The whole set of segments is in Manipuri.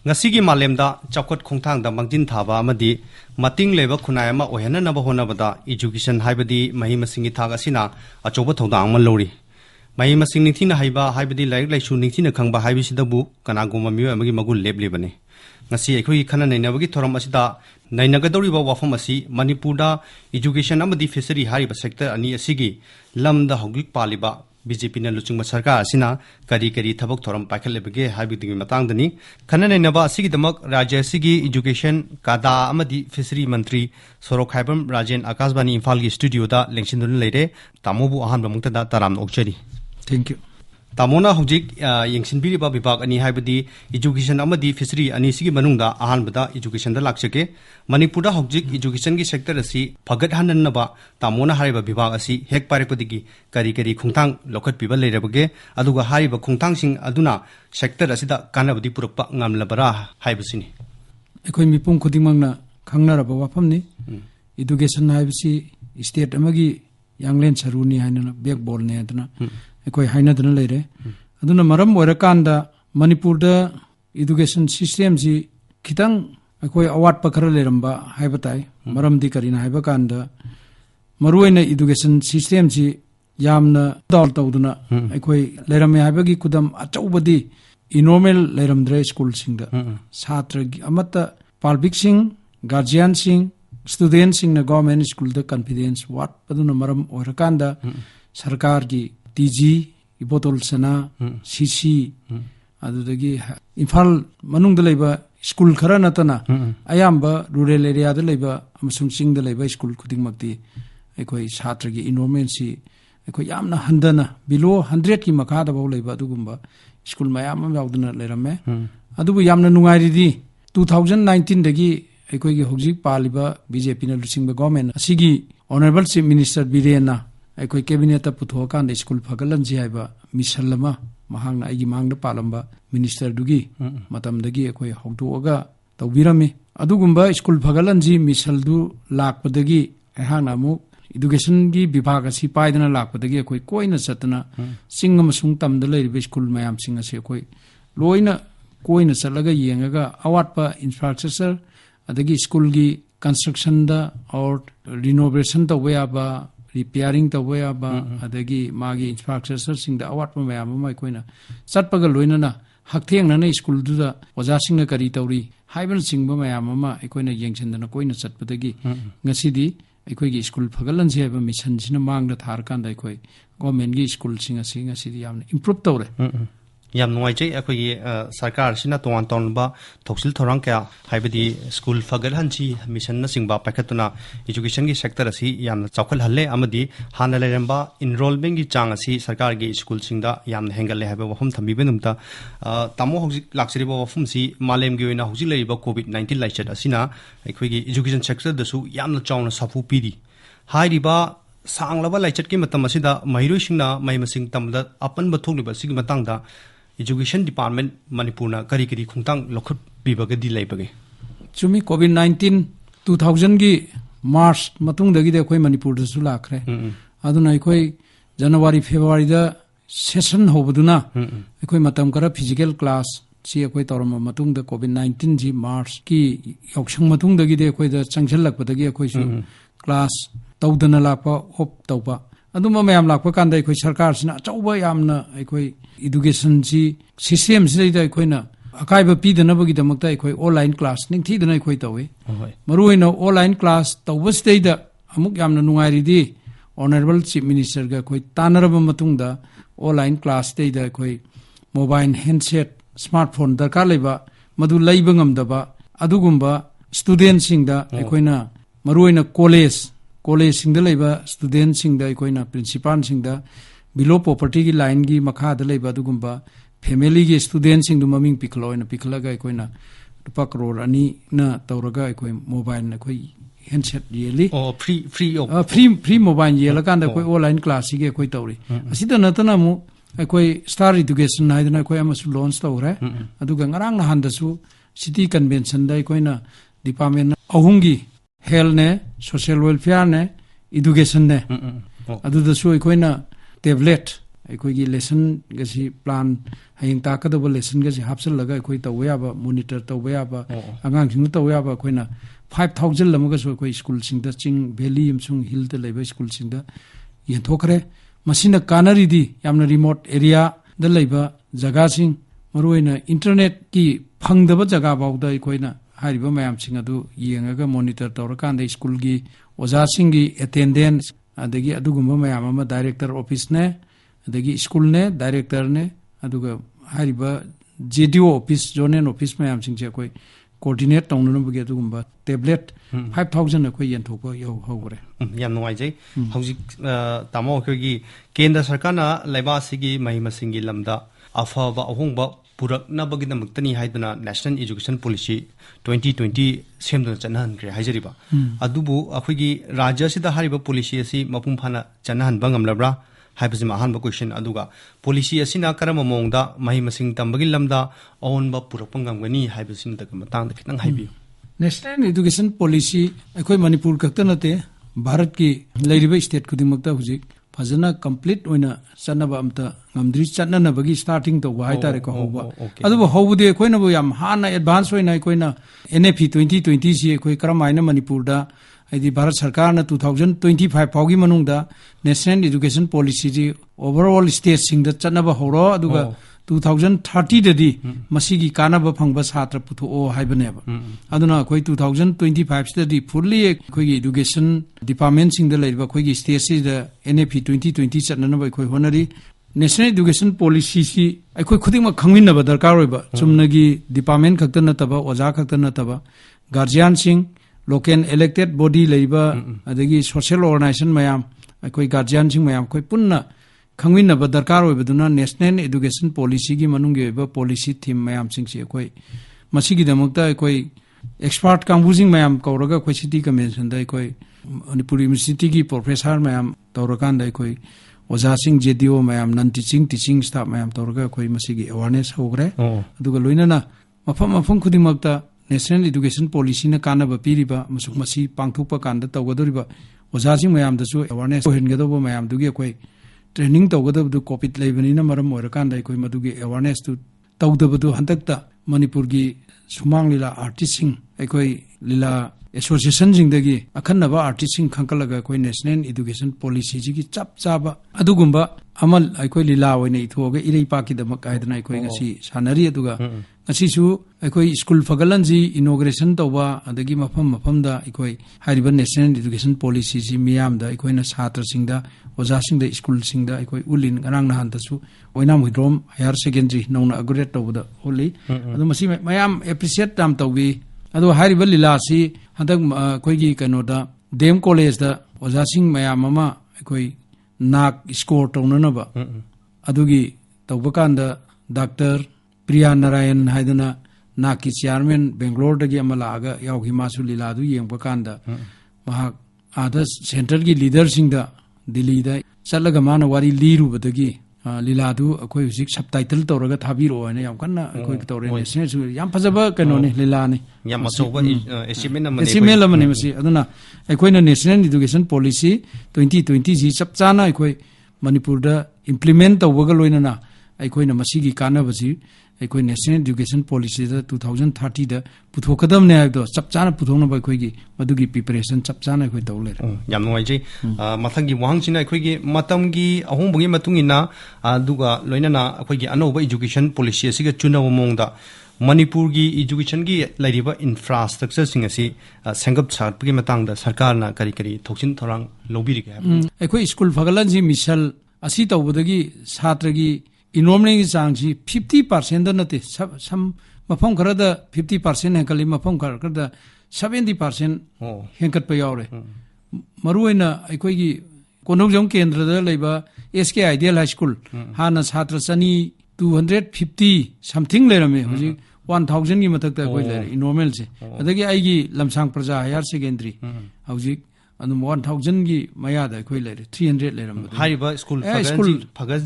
ngasi malemda chakot khongthang da mangjin thaba amadi mating leba khunai ama ohena na bahona bada education haibadi mahi masingi thaga sina achoba thoda ang lori mahi masing ningthina haiba haibadi laik laisu ningthina khangba haibi sidabu kanaguma miyo amagi magul leblebane ngasi ekhoi khana nainabagi thoram asida nainagadori ba wafam asi manipurda education amadi fishery hariba sector ani asigi lamda hogik paliba BJP na luchungba sarkar asina kari kari thabak thoram paikhalebage haibidingi matangdani khana nainaba asigi damak rajya asigi education kada amadi fishery mantri sorok haibam rajen akasbani imphal gi studio da lengchindun leire tamobu ahan bamungta da taram okchari thank you tamona hojik yengsin biriba bibak ani haibadi education amadi fishery ani sigi manungda ahan bada education da lakchake manipurda hojik education gi sector asi phagat hananaba tamona hariba bibak asi hek parepodigi kari kari khungthang lokhat piba leirabage aduga hariba khungthang sing aduna sector asida kanabadi purukpa ngamlabara haibasini ekoi mipum khudimangna khangnaraba wafamni education haibasi state amagi yanglen saruni hainana backbone ne aduna ekoi hainadana leire aduna maram oirakanda manipurda education system ji khitang ekoi awat pakhara leramba haibatai maramdi karina haiba kanda maruina education system ji yamna dal tawduna ekoi lerame haibagi kudam achaubadi normal leramdre school singda satra amata public sing guardian sing student sing na government school da confidence wat aduna maram oirakanda sarkar gi TG ibotol sana CC adudagi imphal manungda leiba school khara natana ayamba rural area da leiba amasung sing da leiba school khuding makti ekoi chhatra gi enrollment si ekoi yamna handana below 100 ki makha da baw leiba adugumba school mayam am yauduna leirame adubu yamna nungairi di 2019 dagi ekoi gi hojik paliba BJP na lusingba government asigi honorable chief minister Birena ekoi cabinet ta puthokan school phagalan ji haiba misallama mahangna agi mangda palamba minister dugi matam dagi ekoi haudoga tawbirami adugumba school phagalan ji misal du lakpadagi ehangna mu education gi bibhag asi paidana lakpadagi ekoi koina chatna singam sung tamda leiribe school mayam singa se ekoi loina koina chalaga yengaga awatpa infrastructure adagi school gi construction da or renovation da wayaba repairing the way aba adagi magi infrastructure sing da awat ma mayam ma koina chatpaga loinana haktheng na school du da oja sing na kari tawri haiban sing ba mayam ma koina yengchendana koina chatpadagi ngasidi ekoi gi school phagalan je ba mission sina mangda thar kan da ekoi government gi school sing asi ngasidi yamna improve tawre yam nuai chei akoi sarkar sina ton ton ba thoksil thorang kya haibadi school fagal hanchi mission na singba pakhatuna education gi sector asi yam chawkhal halle amadi hana leramba enrollment gi chang asi sarkar gi school singda yam hengal le haiba wafum thambi benumta tamo hojik laksiri ba wafum si malem gi oina hojik leiba covid 19 laichat asina ekoi gi education sector da su yamna chawna safu pidi hairiba sanglaba laichat ki matam asida mahiroi singna maimasing tamda apan ba thokliba sigi matangda education department manipurna kari kari khungtang lokhut bibaga di laibage chumi covid 19 2000 gi march matung dagi de khoi manipur da su lakhre aduna khoi january february da session hobuduna khoi matam kara physical class chi khoi toram matung da covid 19 ji march ki yoksang matung dagi de khoi da changchal lakpa dagi khoi su class tawdana lakpa op tawba aduma mayam lakpa kan da khoi sarkar sina chauba yamna khoi education ji system ji da khoina akai ba pi dana bagi damakta khoi online class ning thi dana khoi tawi maruina online class tawba state da amuk yamna nungairi di honorable chief minister ga khoi tanaraba matung da online class state da khoi mobile handset smartphone darkar leba madu laiba ngamdaba adugumba student sing da khoina maruina college sing da leba student sing da khoina principal sing da below property gi line gi makha da leba dugumba family gi student sing du maming pikloina piklaga koina rupa crore ani na tawraga koi mobile na koi handset yeli free mobile yela kan da koi online class gi koi tawri asida natana mu koi star education haidana koi amasu launch tawre aduga ngarang na handa su city convention da koina department ahungi health ne social welfare ne education ne aduda su koina tablet ꯑꯩꯈꯣꯏꯒꯤ ꯂꯦꯁꯟꯒꯁꯤ ꯄ꯭ꯂꯥꯟ ꯍꯌꯦꯡ ꯇꯥꯛꯀꯗꯕ ꯂꯦꯁꯟꯒꯁꯤ ꯍꯥꯞꯆꯤꯜꯂꯒ ꯑꯩꯈꯣꯏ ꯇꯧꯕ ꯌꯥꯕ ꯃꯣꯅꯤꯇꯔ ꯇꯧꯕ ꯌꯥꯕ ꯑꯉꯥꯡꯁꯤꯡꯅ ꯇꯧꯕ ꯌꯥꯕ ꯑꯩꯈꯣꯏꯅ 5,000 ꯑꯃꯒꯁꯨ ꯑꯩꯈꯣꯏ ꯁ꯭ꯀꯨꯜꯁꯤꯡꯗ ꯆꯤꯡ ꯚꯦꯂꯤ ꯑꯃꯁꯨꯡ ꯍꯤꯜꯗ ꯂꯩꯕ ꯁ꯭ꯀꯨꯜꯁꯤꯡꯗ ꯌꯦꯟꯊꯣꯛꯈ꯭ꯔꯦ ꯃꯁꯤꯅ ꯀꯥꯟꯅꯔꯤꯗꯤ ꯌꯥꯝꯅ ꯔꯤꯃꯣꯠ ꯑꯦꯔꯤꯌꯥꯗ ꯂꯩꯕ ꯖꯒꯥꯁꯤꯡ ꯃꯔꯨꯑꯣꯏꯅ ꯏꯟꯇꯔꯅꯦꯠꯀꯤ ꯐꯪꯗꯕ ꯖꯒꯥ ꯐꯥꯎꯗ ꯑꯩꯈꯣꯏꯅ ꯍꯥꯏꯔꯤꯕ ꯃꯌꯥꯝꯁꯤꯡ ꯑꯗꯨ ꯌꯦꯡꯉꯒ ꯃꯣꯅꯤꯇꯔ ꯇꯧꯔꯀꯥꯟꯗ ꯁ꯭ꯀꯨꯜꯒꯤ ꯑꯣꯖꯥꯁꯤꯡꯒꯤ ꯑꯦꯇꯦꯟꯗꯦꯟꯁ ꯑꯗꯒꯤ ꯑꯗꯨꯒꯨꯝꯕ ꯃꯌꯥꯝ ꯑꯃ ꯗꯥꯏꯔꯦꯛꯇꯔ ꯑꯣꯐꯤꯁꯅꯦ ꯑꯗꯒꯤ ꯁ꯭ꯀꯨꯜꯅꯦ ꯗꯥꯏꯔꯦꯛꯇꯔꯅꯦ ꯑꯗꯨꯒ ꯍꯥꯏꯔꯤꯕ JDO ꯑꯣꯐꯤꯁ ꯖꯣꯅꯦꯜ ꯑꯣꯐꯤꯁ ꯃꯌꯥꯝꯁꯤꯡꯁꯦ ꯑꯩꯈꯣꯏ ꯀꯣꯑꯣꯔꯗꯤꯅꯦꯠ ꯇꯧꯅꯅꯕꯒꯤ ꯑꯗꯨꯒꯨꯝꯕ ꯇꯦꯕ꯭ꯂꯦꯠ 5,000 ꯑꯩꯈꯣꯏ ꯌꯦꯟꯊꯣꯛꯄ ꯍꯧꯈ꯭ꯔꯦ ꯌꯥꯝ ꯅꯨꯡꯉꯥꯏꯖꯩ ꯍꯧꯖꯤꯛ ꯇꯥꯃꯣ ꯑꯩꯈꯣꯏꯒꯤ ꯀꯦꯟꯗ꯭ꯔ ꯁꯔꯀꯥꯔꯅ ꯂꯩꯕꯥꯛ ꯑꯁꯤꯒꯤ ꯃꯍꯩ ꯃꯁꯤꯡꯒꯤ ꯂꯝꯗ ꯑꯐꯕ ꯑꯍꯣꯡꯕ ꯄꯨꯔꯛꯅꯕꯒꯤꯗꯃꯛꯇꯅꯤ ꯍꯥꯏꯗꯨꯅ ꯅꯦꯁꯅꯦꯜ ꯏꯗꯨꯀꯦꯁꯟ ꯄꯣꯂꯤꯁꯤ 2020 ꯁꯦꯝꯗꯨꯅ ꯆꯠꯅꯍꯟꯈ꯭ꯔꯦ ꯍꯥꯏꯖꯔꯤꯕ ꯑꯗꯨꯕꯨ ꯑꯩꯈꯣꯏꯒꯤ ꯔꯥꯖ꯭ꯌ ꯑꯁꯤꯗ ꯍꯥꯏꯔꯤꯕ ꯄꯣꯂꯤꯁꯤ ꯑꯁꯤ ꯃꯄꯨꯡ ꯐꯥꯅ ꯆꯠꯅꯍꯟꯕ ꯉꯝꯂꯕ꯭ꯔꯥ ꯍꯥꯏꯕꯁꯤꯃ ꯑꯍꯥꯟꯕ ꯀ꯭ꯋꯦꯁꯟ ꯑꯗꯨꯒ ꯄꯣꯂꯤꯁꯤ ꯑꯁꯤꯅ ꯀꯔꯝꯕ ꯃꯑꯣꯡꯗ ꯃꯍꯩ ꯃꯁꯤꯡ ꯇꯝꯕꯒꯤ ꯂꯝꯗ ꯑꯑꯣꯟꯕ ꯄꯨꯔꯛꯄ ꯉꯝꯒꯅꯤ ꯍꯥꯏꯕꯁꯤꯃꯇꯒꯤ ꯃꯇꯥꯡꯗ ꯈꯤꯇꯪ ꯍꯥꯏꯕꯤꯌꯨ ꯅꯦꯁꯅꯦꯜ ꯏꯗꯨꯀꯦꯁꯟ ꯄꯣꯂꯤꯁꯤ ꯑꯩꯈꯣꯏ ꯃꯅꯤꯄꯨꯔ ꯈꯛꯇ ꯅꯠꯇꯦ ꯚꯥꯔꯠꯀꯤ ꯂꯩꯔꯤꯕ ꯁ꯭ꯇꯦꯠ ꯈꯨꯗꯤꯡꯃꯛꯇ ꯍꯧꯖꯤꯛ ꯐꯖꯅ ꯀꯝꯄ꯭ꯂꯤꯠ ꯑꯣꯏꯅ ꯆꯠꯅꯕ ꯑꯝꯇ ꯉꯝꯗ꯭ꯔꯤ ꯆꯠꯅꯅꯕꯒꯤ ꯁ꯭ꯇꯥꯔꯇꯤꯡ ꯇꯧꯕ ꯍꯥꯏꯇꯥꯔꯦꯀꯣ ꯍꯧꯕ ꯑꯗꯨꯕꯨ ꯍꯧꯕꯗꯤ ꯑꯩꯈꯣꯏꯅꯕꯨ ꯌꯥꯝ ꯍꯥꯟꯅ ꯑꯦꯗꯚꯥꯟꯁ ꯑꯣꯏꯅ ꯑꯩꯈꯣꯏꯅ NFE 2020 ꯁꯤ ꯑꯩꯈꯣꯏ ꯀꯔꯝꯍꯥꯏꯅ ꯃꯅꯤꯄꯨꯔꯗ ꯍꯥꯏꯗꯤ ꯚꯥꯔꯠ ꯁꯔꯀꯥꯔꯅ 2025 ꯐꯥꯎꯒꯤ ꯃꯅꯨꯡꯗ ꯅꯦꯁꯅꯦꯜ ꯏꯗꯨꯀꯦꯁꯟ ꯄꯣꯂꯤꯁꯤꯁꯤ ꯑꯣꯚꯔꯑꯣꯜ ꯁ꯭ꯇꯦꯠꯁꯤꯡꯗ ꯆꯠꯅꯕ ꯍꯧꯔꯣ ꯑꯗꯨꯒ 2030ꯗꯗꯤ ꯃꯁꯤꯒꯤ ꯀꯥꯟꯅꯕ ꯐꯪꯕ ꯁꯥꯇ꯭ꯔ ꯄꯨꯊꯣꯛꯑꯣ ꯍꯥꯏꯕꯅꯦꯕ ꯑꯗꯨꯅ ꯑꯩꯈꯣꯏ 2025ꯁꯤꯗꯗꯤ ꯐꯨꯜꯂꯤ ꯑꯩꯈꯣꯏꯒꯤ ꯏꯗꯨꯀꯦꯁꯟ ꯗꯤꯄꯥꯔꯠꯃꯦꯟꯁꯤꯡꯗ ꯂꯩꯔꯤꯕ ꯑꯩꯈꯣꯏꯒꯤ ꯁ꯭ꯇꯦꯠꯁꯤꯗ NFE 2020 ꯆꯠꯅꯅꯕ ꯑꯩꯈꯣꯏ ꯍꯣꯠꯅꯔꯤ ꯅꯦꯁꯅꯦꯜ ꯏꯗꯨꯀꯦꯁꯟ ꯄꯣꯂꯤꯁꯤꯁꯤ ꯑꯩꯈꯣꯏ ꯈꯨꯗꯤꯡꯃꯛ ꯈꯪꯃꯤꯟꯅꯕ ꯗꯔꯀꯥꯔ ꯑꯣꯏꯕ ꯆꯨꯝꯅꯒꯤ ꯗꯤꯄꯥꯔꯠꯃꯦꯟ ꯈꯛꯇ ꯅꯠꯇꯕ ꯑꯣꯖꯥ ꯈꯛꯇ ꯅꯠꯇꯕ ꯒꯥꯔꯖꯤꯌꯥꯟꯁꯤꯡ ꯂꯣꯀꯦꯜ elected body ꯂꯩꯕ ꯑꯗꯒꯤ ꯁꯣꯁꯤꯌꯦꯜ ꯑꯣꯔꯒꯅꯥꯏꯖꯦꯁꯟ ꯃꯌꯥꯝ ꯑꯩꯈꯣꯏ ꯒꯥꯔꯖꯤꯌꯥꯟꯁꯤꯡ ꯃꯌꯥꯝ ꯑꯩꯈꯣꯏ ꯄꯨꯟꯅ ꯈꯪꯃꯤꯟꯅꯕ ꯗꯔꯀꯥꯔ ꯑꯣꯏꯕꯗꯨꯅ ꯅꯦꯁꯅꯦꯜ ꯏꯗꯨꯀꯦꯁꯟ ꯄꯣꯂꯤꯁꯤꯒꯤ ꯃꯅꯨꯡꯒꯤ ꯑꯣꯏꯕ ꯄꯣꯂꯤꯁꯤ ꯊꯤꯝ ꯃꯌꯥꯝꯁꯤꯡꯁꯤ ꯑꯩꯈꯣꯏ ꯃꯁꯤꯒꯤꯗꯃꯛꯇ ꯑꯩꯈꯣꯏ ꯑꯦꯛꯁꯄꯥꯔꯠ ꯀꯥꯡꯕꯨꯁꯤꯡ ꯃꯌꯥꯝ ꯀꯧꯔꯒ ꯑꯩꯈꯣꯏ ꯁꯤꯇꯤ ꯀꯟꯚꯦꯟꯁꯟꯗ ꯑꯩꯈꯣꯏ ꯃꯅꯤꯄꯨꯔ ꯌꯨꯅꯤꯚꯔꯁꯤꯇꯤꯒꯤ ꯄ꯭ꯔꯣꯐꯦꯁꯔ ꯃꯌꯥꯝ ꯇꯧꯔꯀꯥꯟꯗ ꯑꯩꯈꯣꯏ ꯑꯣꯖꯥꯁꯤꯡ JDO ꯃꯌꯥꯝ ꯅꯟ ꯇꯤꯆꯤꯡ ꯁ꯭ꯇꯥꯐ ꯃꯌꯥꯝ ꯇꯧꯔꯒ ꯑꯩꯈꯣꯏ ꯃꯁꯤꯒꯤ ꯑꯦꯋꯥꯔꯅꯦꯁ ꯍꯧꯈ꯭ꯔꯦ ꯑꯗꯨꯒ ꯂꯣꯏꯅꯅ ꯃꯐꯝ ꯈꯨꯗꯤꯡꯃꯛꯇ ꯅꯦꯁꯅꯦꯜ ꯏꯗꯨꯀꯦꯁꯟ ꯄꯣꯂꯤꯁꯤꯅ ꯀꯥꯟꯅꯕ ꯄꯤꯔꯤꯕ ꯑꯃꯁꯨꯡ ꯃꯁꯤ ꯄꯥꯡꯊꯣꯛꯄ ꯀꯥꯟꯗ ꯇꯧꯒꯗꯧꯔꯤꯕ ꯑꯣꯖꯥꯁꯤꯡ ꯃꯌꯥꯝꯗꯁꯨ ꯑꯦꯋꯥꯔꯅꯦꯁ ꯑꯣꯏꯍꯟꯒꯗꯧꯕ ꯃꯌꯥꯝꯗꯨꯒꯤ ꯑꯩꯈꯣꯏ ट्रेनिंग तौगदबदु कोविड लेबनिना मरम ओरकांदा अखोय मदुगी अवेयरनेस तु तौदबदु हंतकता मणिपुर की सुमांग लीला आर्टिस्ट सिंह अखोय लीला एसोसिएशन जिंगदगी अखन्नबा आर्टिस्ट सिंह खंकलगा अखोय नेशनल एजुकेशन पॉलिसी जी चप चाबा अदुगुंबा अमल अखोय लीला ओइने इथोगे इरेपाकी दमक कायदना अखोय ngasi sanari aduga ngasi su अखोय स्कूल फगलनजी इनॉग्रेशन तौबा अदगी मफम अखोय हारिबा नेशनल एजुकेशन पॉलिसी जी मियामदा अखोयना छात्र सिंगदा ओजा सिंगदा स्कूल सिंगदा अखोय उलिन गरांग नहानतसु ओइनाम हिद्रोम हायर सेकेंडरी नौना अग्रेड तौबदा होली अदु मसी मयाम एप्रिशिएट ताम तौबी अदु हारिबा लीला सी हदक अखोयगी कनोदा डेम कॉलेज दा ओजा सिंग मयाम अमा अखोय नाक स्कोर तौननबा अदुगी तौबा कांदा डॉक्टर प्रिया नारायण हाइदना नाकी चेयरमैन बेंगलोर दगी अमलागा यावगी मासु लीला दु येंबा कांदा महाक आदा सेंटर की लीडर सिंगदा दिल्ली दा चलगा माना वारी लीरुबदगी लीला दु अखोय हुजिक सबटाइटल तौरगा थाबिरो अने याम कन्ना अखोय तौरे नेशनल याम फजबा कनोने लीला ने याम अचौबा एचिवमेंट अमने मसी अदुना अखोयना नेशनल एजुकेशन पॉलिसी 2020 जी सबचाना अखोय मणिपुर दा इम्प्लीमेंट तौबगा लोइनना अखोयना मसीगी कानाबसी अखोय नेशनल एजुकेशन पॉलिसी दा 2030 दा पुथोकदमने हाइदो सबचाना पुथोनबा अखोयगी मदुगी प्रिपरेशन सबचाना अखोय तौले याम नोइजे मथंगी वाहंगसिना अखोयगी मतमगी अहोंबगी मतुंगिना अदुगा लोइनना अखोयगी अनौबा एजुकेशन पॉलिसी असिगा चुनबा मोंगदा मणिपुर की एजुकेशन की लाइरिबा इंफ्रास्ट्रक्चर सिंग असि सेंगप सारपगी मतंगदा सरकारना करी करी थोक्सिन थोरांग लौबिरिगे अखोय स्कूल फगलन जी मिसल असि तौबदगी छात्रगी इनरोलमेंट की चांगसी 50% दा नते सम मफम खरदा 50% हेकली मफम खरदा 70% हेंकटपा यावरे मरुइना अखोयगी कोनोजों केंद्र दा लेबा SK आइडियल हाई स्कूल हाना छात्र चनी 250 समथिंग लेरमे हुजी 1000 की मथकता अखोय लेरे इनरोलमेंट से अदगी आइगी लमसांग प्रजा हायर सेकेंडरी हुजी अदुम 1000 की मयादा अखोय लेरे 300 लेरम हाइबा स्कूल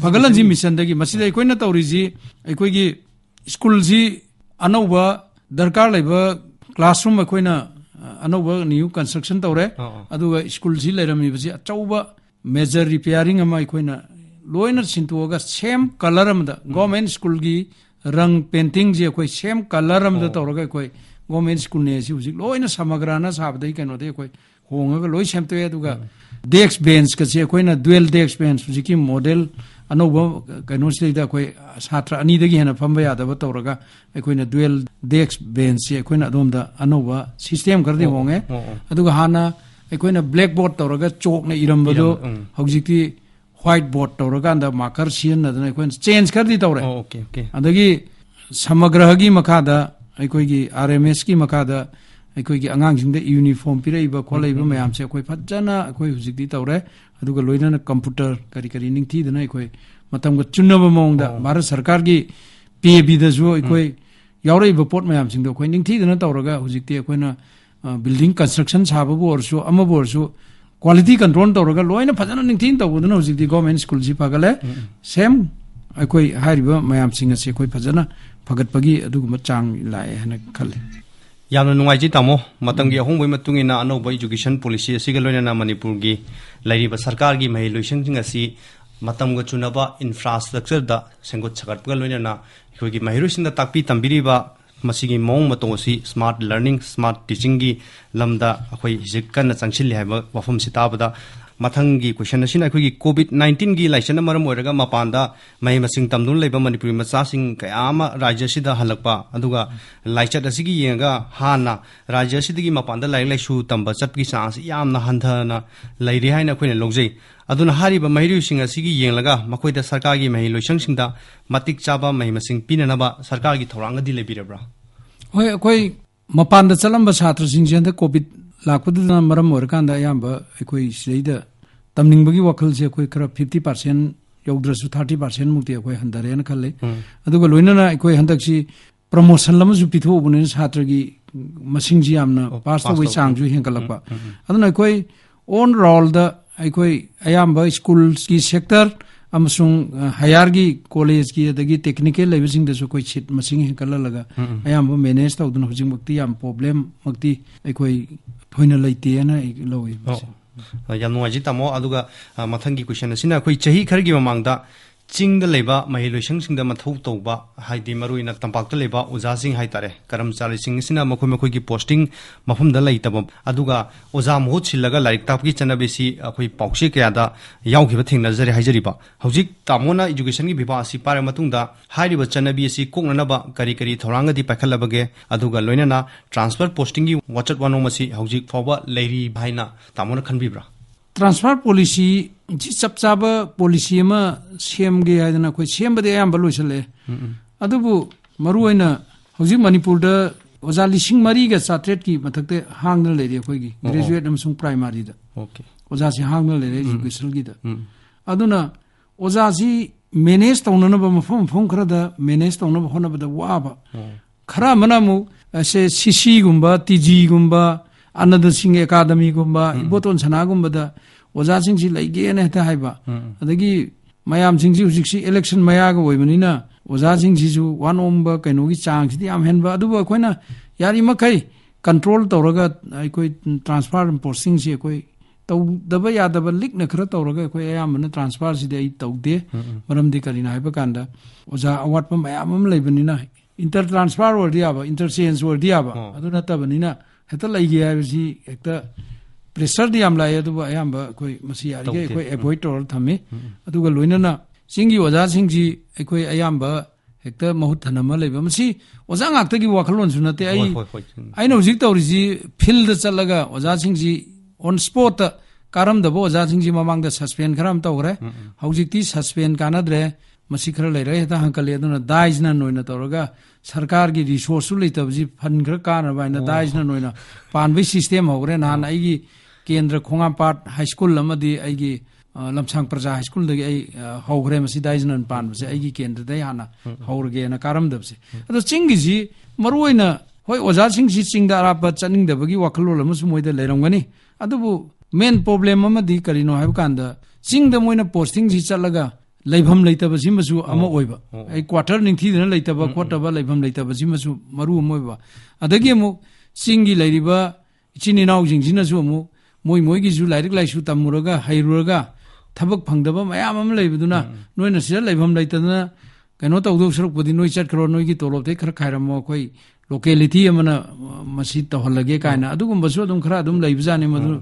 फगलन जी मिशन दगी मसिदा अखोयना तौरिजी अखोयगी स्कूल जी अनौबा दरकार लेबा क्लासरूम अखोयना अनौबा न्यू कंस्ट्रक्शन तौरे अदुगा स्कूल जी लेरमी बजी अचौबा मेजर रिपेयरिंग अमा अखोयना लोइना सिंतोगा सेम कलर अमदा गवर्नमेंट स्कूल की रंग पेंटिंग जे कोई सेम कलर अमदा तौरगा कोई गवर्नमेंट स्कूल ने सी हुजिक लोइना समग्रना साबदई कनो दे कोई होंगा लोइ सेमतोए दुगा डेस्क बेंच का से कोइना ड्यूअल डेस्क बेंच हुजिकी मॉडल अनोबा कनो सिदा कोई छात्र अनी दगी हेना फंबा यादबा तौरगा कोइना ड्यूअल डेस्क बेंच से कोइना अदोमदा अनोबा सिस्टम करदे होंगे अदुगा हाना कोइना ब्लैक बोर्ड तौरगा चोक ने इरमबदो हुजिकी व्हाइट बोर्ड तौरगा अंदा मार्कर सियनदना कोइना चेंज करदी तौरे ओके ओके अदगी समग्रहगी मखादा अखोगी आरएमएस की मखादा अखोगी अंगांगसिंगदे यूनिफॉर्म पिरैबा खोलैबा मयामसे अखोई फज्जना अखोई हुजिकदी तौरे अदुगा लोइना कंप्यूटर करी करी निंगथीदना अखोई मतमगा चुन्नबा मौंगदा भारत सरकार की पीएबीदसु अखोई यावरैबा पोट मयामसिंगदो अखोई निंगथीदना तौरगा हुजिकती अखोइना बिल्डिंग कंस्ट्रक्शन साबबु ओरसु अमबु ओरसु क्वालिटी कंट्रोल तौरगा लोइना फजना निंगथीन तौबदना हुजिकती गवर्नमेंट स्कूल जी फगले सेम अखोई हारिबा मयामसिंग असे अखोई फजना फगतपगी अदुगुम चांग लाए हना खले यामना नुंगाइजी तामो मतंगी अहोंबई मतुंगिना अनौब एजुकेशन पॉलिसी असिगा लोइना मणिपुर की लैरिबा सरकार की मही लोइसंसिंग असि मतंगा चुनबा इंफ्रास्ट्रक्चर दा सेंगोत सगतपगा लोइना अखोगी महिरुसिंग दा ताकपी तंबिरिबा मसिगी मौंग मतोसी स्मार्ट लर्निंग स्मार्ट टीचिंग की लमदा अखोई हिजिक कन्ना चंगसिल हाइबा वफम सिताबदा मथंगी क्वेश्चन असिना अखोगी कोविड-19 की लाइसन मरम ओइरगा मपानदा मही मसिंग तमदुन लेबा मणिपुरी मचासिंग कयामा राज्य सिदा हलकपा अदुगा लाइचत असिगी येंगा हाना राज्य सिदगी मपानदा लाइक लाइसु तंबा चटकी चांस यामना हंधना लैरि हाइना अखोइना लौजै अदुना हारिबा महिरुसिंग असिगी येंलगा मखोइदा सरकार की मही लोइसंसिंगदा मतिक चाबा मही मसिंग पिननबा सरकार की थौरांगदी लेबिरब्रा होय अखोई मपानदा चलंबा छात्र सिंजेंदा कोविड लाखपदुना मरम ओरकांदा यामबा अखोई सिदैदा तमनिंगबगी वखलसे अखोई खरा 50% यौद्रसु 30% मुक्ति अखोई हंदरेन खले अदुगा लोइनना अखोई हंदकसी प्रमोशन लमजु पिथोबुने छात्रगी मसिंगजी यामना पास तो वे चांगजु हेंगलकपा अदुना अखोई ऑन रोल दा अखोई अयामबा स्कूल की सेक्टर अमसुंग हायरगी कॉलेज की अदगी टेक्निकल लेवसिंग दसु कोई सीट मसिंग हेंगललगा अयामबा मैनेज तौदुना हुजिंग मक्ति याम प्रॉब्लम मक्ति अखोई थोइना लैतेना लौइ याम नुंगाइजी तामो अदुगा मथंगी क्वेश्चन असिना अखोई चही खरगी ममांगदा चिंगदा लेबा मही लोइसंसिंगदा मथौ तौबा हाइदि मरुइना तंपाक्ता लेबा ओजासिंग हाइतारे कर्मचारीसिंग सिना मखोइ मखोइगी पोस्टिंग मफमदा लैतब अदुगा ओजा मोहत सिलगा लाइक तापकी चनबेसी अखोइ पाउसे कयादा यावखिबा थेंगनजरे हाइजरिबा हौजिक तामोना एजुकेशन की विभाग असि पारे मतुंगदा हाइरिबा चनबी असि कोकननबा करी करी थौरांगदी पाखलबगे अदुगा लोइनना ट्रांसफर पोस्टिंग की वाचत वानोमसी हौजिक फावबा लैरि भाइना तामोना खनबिब्रा ट्रांसफर पॉलिसी जी चपचाब पॉलिसी में सेमगे है कोई सेमबदे अयाम लोइसले अदुबु मरुइना हौजिक मणिपुर दा ओजा लिसिंग मरीगा चात्रेट की मथकते हांगना लेरे अखोइगी ग्रेजुएट अमसुंग प्राइमरी दा ओके ओजा से हांगना लेरे एजुकेशन की दा अदुना ओजा जी मैनेज तौननबा मफम फम खरदा मैनेज तौनबा होनबदा वाबा खरा मनामु से सीसी गुम्बा टीजी गुम्बा अनदर सिंह एकाडमी गुम्बा इबोतोन सना गुम्बदा ओजा सिंह जी लैगेन हेता हाइबा अदगी मयाम सिंह जी हुजिक सी इलेक्शन मयागा ओइबनिना ओजा सिंह जी जु वन ओमबा कैनोगी चांग सिदि याम हेनबा अदुबा अखोइना यारि मखै कंट्रोल तौरगा अखोइ ट्रांसफर पोस्टिंग से अखोइ तौदबा यादबा लिकना खरा तौरगा अखोइ अयामना ट्रांसफर सिदि आई तौदे मरमदि करिना हाइबा कांदा ओजा अवाटपा मयाम अम लैबनिना इंटर ट्रांसफर वर्दी आबा इंटर चेंज वर्दी आबा अदु नतबनिना हेता लैगे हाइबसि हेता प्रेशर दी याम लाए अदुबा अयामबा अखोइ मसि यारिगे अखोइ एवॉइड तौर थमे अदुगा लोइनना सिंगी ओजा सिंजी अखोइ अयामबा हेक्ता बहुत थनमा लैबा मसि ओजा ngakta gi wakhalon sunate ai aina hujik tawriji field chalaga oja singji on spot karam dabo oja singji mamang da suspend kharam tawre hujik ti suspend kanadre masi khara leire heta hankale aduna daijna noina tawraga सरकार की रिसोर्स लेतबजी फंड खर कानबाइना दाइजना नोइना पानबे सिस्टम होग्रे नान आइगी केंद्र खोंगापाट हाई स्कूल अमदी आइगी लमसांग प्रजा हाई स्कूल दगी आई होग्रे मसि दाइजना पानबसे आइगी केंद्र दai हाना होरगेना कारमदबसे अदो चिंगी जी मरुइना होय ओजा सिंगसी चिंगदा अराप चनिंगदबगी वखलोल अमसु मोइदा लेरंगनी अदुबु मेन प्रॉब्लम अमदी करिनो हाइब कांदा चिंगदा मोइना पोस्टिंग जी चलगा लैभम लैतब सिमसु अमा ओइबा आई क्वार्टर निंथीदना लैतब खोटब लैभम लैतब सिमसु मरु मोइबा अदगी अमु सिंगी लैरिबा इचिनिनाउ जिंजिनसु अमु मोइ मोइगी जु लाइरिक लाइसु तमुरगा हैरुरगा ꯊꯕꯛ ꯐꯪꯗꯕ ꯃꯌꯥꯝ ꯑꯃ ꯂꯩꯕꯗꯨꯅ ꯅꯣꯏꯅ ꯁꯤꯗ ꯂꯩꯐꯝ ꯂꯩꯇꯗꯅ ꯀꯩꯅꯣ ꯇꯧꯗꯧ ꯁꯔꯨꯛꯄꯨꯗꯤ ꯅꯣꯏ ꯆꯠꯈ꯭ꯔꯣ ꯅꯣꯏꯒꯤ ꯇꯣꯂꯣꯞꯇꯩ ꯈꯔ ꯈꯥꯏꯔꯝꯃꯣ ꯑꯩꯈꯣꯏ ꯂꯣꯀꯦꯂꯤꯇꯤ ꯑꯃꯅ ꯃꯁꯤ ꯇꯧꯍꯜꯂꯒꯦ ꯀꯥꯏꯅ ꯑꯗꯨꯒꯨꯝꯕꯁꯨ ꯑꯗꯨꯝ ꯈꯔ ꯑꯗꯨꯝ ꯂꯩꯕꯖꯥꯠꯅꯤ ꯃꯗꯨ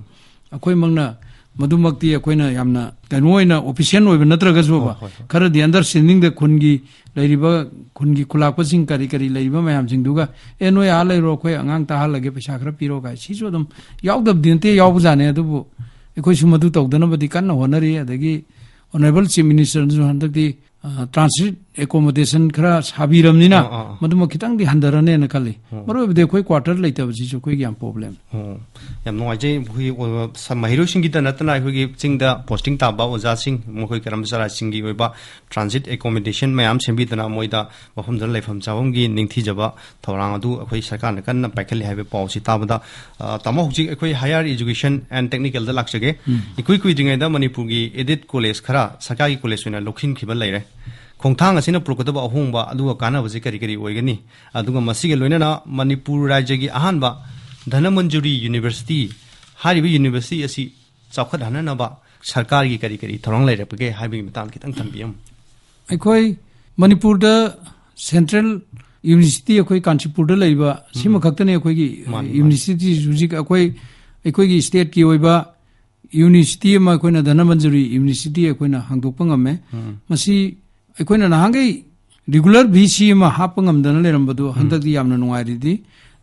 ꯑꯩꯈꯣꯏꯃꯛꯅ ꯃꯗꯨꯃꯛꯇꯤ ꯑꯩꯈꯣꯏꯅ ꯌꯥꯝꯅ ꯀꯩꯅꯣ ꯑꯣꯏꯅ ꯑꯣꯐꯤꯁꯤꯌꯦꯜ ꯑꯣꯏꯕ ꯅꯠꯇ꯭ꯔꯒꯁꯨꯕ ꯈꯔꯗꯤ ꯑꯟꯗꯔꯁꯇꯦꯟꯗꯤꯡꯗ ꯈꯨꯟꯒꯤ ꯂꯩꯔꯤꯕ ꯈꯨꯟꯒꯤ ꯈꯨꯂꯥꯛꯄꯁꯤꯡ ꯀꯔꯤ ꯀꯔꯤ ꯂꯩꯔꯤꯕ ꯃꯌꯥꯝꯁꯤꯡꯗꯨꯒ ꯅꯣꯏ ꯂꯩꯔꯣ ꯑꯩꯈꯣꯏ ꯑꯉꯥꯡ ꯇꯥꯍꯜꯂꯒꯦ ꯄꯩꯁꯥ ꯈꯔ ꯄꯤꯔꯣ ꯀꯥꯏ ꯁꯤꯁꯨ ꯑꯗꯨꯝ ꯌꯥꯎꯗꯕꯗꯤ ꯅꯠꯇꯦ ꯌꯥꯎꯕꯖꯥꯠꯅꯤ ꯑꯗꯨꯕꯨ ꯑꯩꯈꯣꯏꯁꯨ ꯃꯗꯨ ꯇꯧꯗꯅꯕꯗꯤ ꯀꯟꯅ ꯍꯣꯠꯅꯔꯤ ꯑꯗꯒꯤ ꯑꯣꯅꯔꯦꯕꯜ ꯆꯤꯐ ꯃꯤꯅꯤꯁꯇꯔꯅꯁꯨ ꯍꯟꯗꯛꯇꯤ ꯇ꯭ꯔꯥꯟꯁꯤꯠ ꯑꯦꯀꯣꯃꯣꯗꯦꯁꯟ ꯈꯔ ꯁꯥꯕꯤꯔꯕꯅꯤꯅ ꯃꯗꯨꯃ ꯈꯤꯇꯪꯗꯤ ꯍꯟꯊꯔꯅꯦꯅ ꯈꯜꯂꯤ ꯃꯔꯨꯑꯣꯏꯕꯗꯤ ꯑꯩꯈꯣꯏ ꯀ꯭ꯋꯥꯇꯔ ꯂꯩꯇꯕꯁꯤꯁꯨ ꯑꯩꯈꯣꯏꯒꯤ ꯌꯥꯝ ꯄ꯭ꯔꯣꯕ꯭ꯂꯦꯝ ꯌꯥꯝ ꯅꯨꯡꯉꯥꯏꯖꯩ ꯑꯩꯈꯣꯏꯒꯤ ꯃꯍꯩꯔꯣꯏꯁꯤꯡꯒꯤꯗ ꯅꯠꯇꯅ ꯑꯩꯈꯣꯏꯒꯤ ꯆꯤꯡꯗ ꯄꯣꯁꯇꯤꯡ ꯇꯥꯕ ꯑꯣꯖꯥꯁꯤꯡ ꯃꯈꯣꯏ ꯀꯔꯃꯆꯥꯔꯤꯁꯤꯡꯒꯤ ꯑꯣꯏꯕ ꯇ꯭ꯔꯥꯟꯖꯤꯠ ꯑꯦꯀꯣꯃꯣꯗꯦꯁꯟ ꯃꯌꯥꯝ ꯁꯦꯝꯕꯤꯗꯅ ꯃꯣꯏꯗ ꯃꯐꯝꯗꯨꯗ ꯂꯩꯐꯝ ꯆꯥꯐꯝꯒꯤ ꯅꯤꯡꯊꯤꯖꯕ ꯊꯧꯔꯥꯡ ꯑꯗꯨ ꯑꯩꯈꯣꯏ ꯁꯔꯀꯥꯔꯅ ꯀꯟꯅ ꯄꯥꯏꯈꯠꯂꯤ ꯍꯥꯏꯕ ꯄꯥꯎꯁꯤ ꯇꯥꯕꯗ ꯇꯥꯃꯣ ꯍꯧꯖꯤꯛ ꯑꯩꯈꯣꯏ ꯍꯥꯌꯔ ꯏꯖꯨꯀꯦꯁꯟ ꯑꯦꯟ ꯇꯦꯛꯅꯤꯀꯦꯜꯗ ꯂꯥꯛꯆꯒꯦ ꯏꯀꯨꯏ ꯀꯨꯏꯗ꯭ꯔꯤꯉꯩꯗ ꯃꯅꯤꯄꯨꯔꯒꯤ ꯑꯦꯗꯤꯠ ꯀꯣꯂꯦꯖ ꯈꯔ ꯁꯔꯀꯥꯔꯒꯤ ꯀꯣꯂꯦꯖ ꯑꯣꯏꯅ ꯂꯧꯁꯤꯟꯈꯤꯕ ꯂꯩꯔꯦ ꯈꯣꯡꯊꯥꯡ ꯑꯁꯤꯅ ꯄꯨꯔꯛꯀꯗꯕ ꯑꯍꯣꯡꯕ ꯑꯗꯨꯒ ꯀꯥꯟꯅꯕꯁꯤ ꯀꯔꯤ ꯀꯔꯤ ꯑꯣꯏꯒꯅꯤ ꯑꯗꯨꯒ ꯃꯁꯤꯒ ꯂꯣꯏꯅꯅ ꯃꯅꯤꯄꯨꯔ ꯔꯥꯏꯖ꯭ꯌꯒꯤ ꯑꯍꯥꯟꯕ ꯙꯅꯃꯟꯖꯨꯔꯤ ꯌꯨꯅꯤꯚꯔꯁꯤꯇꯤ ꯍꯥꯏꯔꯤꯕ ꯌꯨꯅꯤꯚꯔꯁꯤꯇꯤ ꯑꯁꯤ ꯆꯥꯎꯈꯠꯍꯟꯅꯅꯕ ꯁꯔꯀꯥꯔꯒꯤ ꯀꯔꯤ ꯀꯔꯤ ꯊꯧꯔꯥꯡ ꯂꯩꯔꯛꯄꯒꯦ ꯍꯥꯏꯕꯒꯤ ꯃꯇꯥꯡꯗ ꯈꯤꯇꯪ ꯊꯝꯕꯤꯌꯨ ꯑꯩꯈꯣꯏ ꯃꯅꯤꯄꯨꯔꯗ ꯁꯦꯟꯇ꯭ꯔꯦꯜ ꯌꯨꯅꯤꯚꯔꯁꯤꯇꯤ ꯑꯩꯈꯣꯏ ꯀꯥꯟꯆꯤꯄꯨꯔꯗ ꯂꯩꯕ ꯁꯤꯃ ꯈꯛꯇꯅꯤ ꯑꯩꯈꯣꯏꯒꯤ ꯌꯨꯅꯤꯚꯔꯁꯤꯇꯤ ꯍꯧꯖꯤꯛ ꯑꯩꯈꯣꯏꯒꯤ ꯁ꯭ꯇꯦꯠꯀꯤ ꯑꯣꯏꯕ ꯌꯨꯅꯤꯚꯔꯁꯤꯇꯤ ꯑꯃ ꯑꯩꯈꯣꯏꯅ ꯙꯅꯃꯟꯖꯨꯔꯤ ꯌꯨꯅꯤꯚꯔꯁꯤꯇꯤ ꯑꯩꯈꯣꯏꯅ ꯍꯥꯡꯗꯣꯛꯄ ꯉꯝꯃꯦ ꯃꯁꯤ ꯑꯩꯈꯣꯏꯅ ꯅꯍꯥꯟꯈꯩ ꯔꯤꯒꯨꯂꯔ VC ꯑꯃ ꯍꯥꯞꯄ ꯉꯝꯗꯅ ꯂꯩꯔꯝꯕꯗꯨ ꯍꯟꯗꯛꯇꯤ ꯌꯥꯝꯅ ꯅꯨꯡꯉꯥꯏꯔꯤꯗꯤ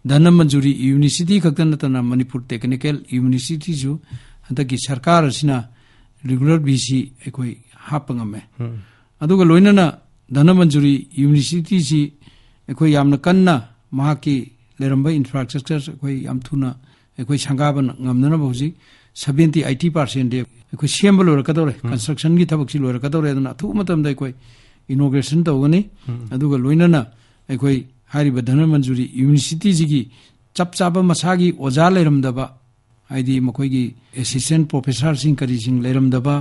ꯙꯅꯃꯟꯖꯨꯔꯤ ꯌꯨꯅꯤꯚꯔꯁꯤꯇꯤ ꯈꯛꯇ ꯅꯠꯇꯅ ꯃꯅꯤꯄꯨꯔ ꯇꯦꯛꯅꯤꯀꯦꯜ ꯌꯨꯅꯤꯚꯔꯁꯤꯇꯤꯁꯨ ꯍꯟꯗꯛꯀꯤ ꯁꯔꯀꯥꯔ ꯑꯁꯤꯅ ꯔꯤꯒꯨꯂꯔ VC ꯑꯩꯈꯣꯏ ꯍꯥꯞꯄ ꯉꯝꯃꯦ ꯑꯗꯨꯒ ꯂꯣꯏꯅꯅ ꯙꯅꯃꯟꯖꯨꯔꯤ ꯌꯨꯅꯤꯚꯔꯁꯤꯇꯤꯁꯤ ꯑꯩꯈꯣꯏ ꯌꯥꯝꯅ ꯀꯟꯅ ꯃꯍꯥꯛꯀꯤ ꯂꯩꯔꯝꯕ ꯏꯟꯐ꯭ꯔꯥꯁꯇ꯭ꯔꯛꯆꯔ ꯑꯩꯈꯣꯏ ꯌꯥꯝ ꯊꯨꯅ ꯑꯩꯈꯣꯏ ꯁꯪꯒꯥꯕ ꯉꯝꯅꯅꯕ ꯍꯧꯖꯤꯛ 70-80% ꯑꯩꯈꯣꯏ ꯁꯦꯝꯕ ꯂꯣꯏꯔꯛꯀꯗꯧꯔꯦ ꯀꯟꯁꯇ꯭ꯔꯛꯁꯟꯒꯤ ꯊꯕꯛꯁꯤ ꯂꯣꯏꯔꯛꯀꯗꯧꯔꯦ ꯑꯗꯨꯅ ꯑꯊꯨꯕ ꯃꯇꯝꯗ ꯑꯩꯈꯣꯏ ꯏꯅꯣꯒ꯭ꯔꯦꯁꯟ ꯇꯧꯒꯅꯤ ꯑꯗꯨꯒ ꯂꯣꯏꯅꯅ ꯑꯩꯈꯣꯏ ꯍꯥꯏꯔꯤꯕ ꯙꯅꯃꯟꯖꯨꯔꯤ ꯌꯨꯅꯤꯚꯔꯁꯤꯇꯤꯁꯤꯒꯤ ꯆꯞ ꯆꯥꯕ ꯃꯁꯥꯒꯤ ꯑꯣꯖꯥ ꯂꯩꯔꯝꯗꯕ ꯍꯥꯏꯗꯤ ꯃꯈꯣꯏꯒꯤ ꯑꯦꯁꯤꯁꯇꯦꯟꯠ ꯄ꯭ꯔꯣꯐꯦꯁꯔꯁꯤꯡ ꯀꯔꯤꯁꯤꯡ ꯂꯩꯔꯝꯗꯕ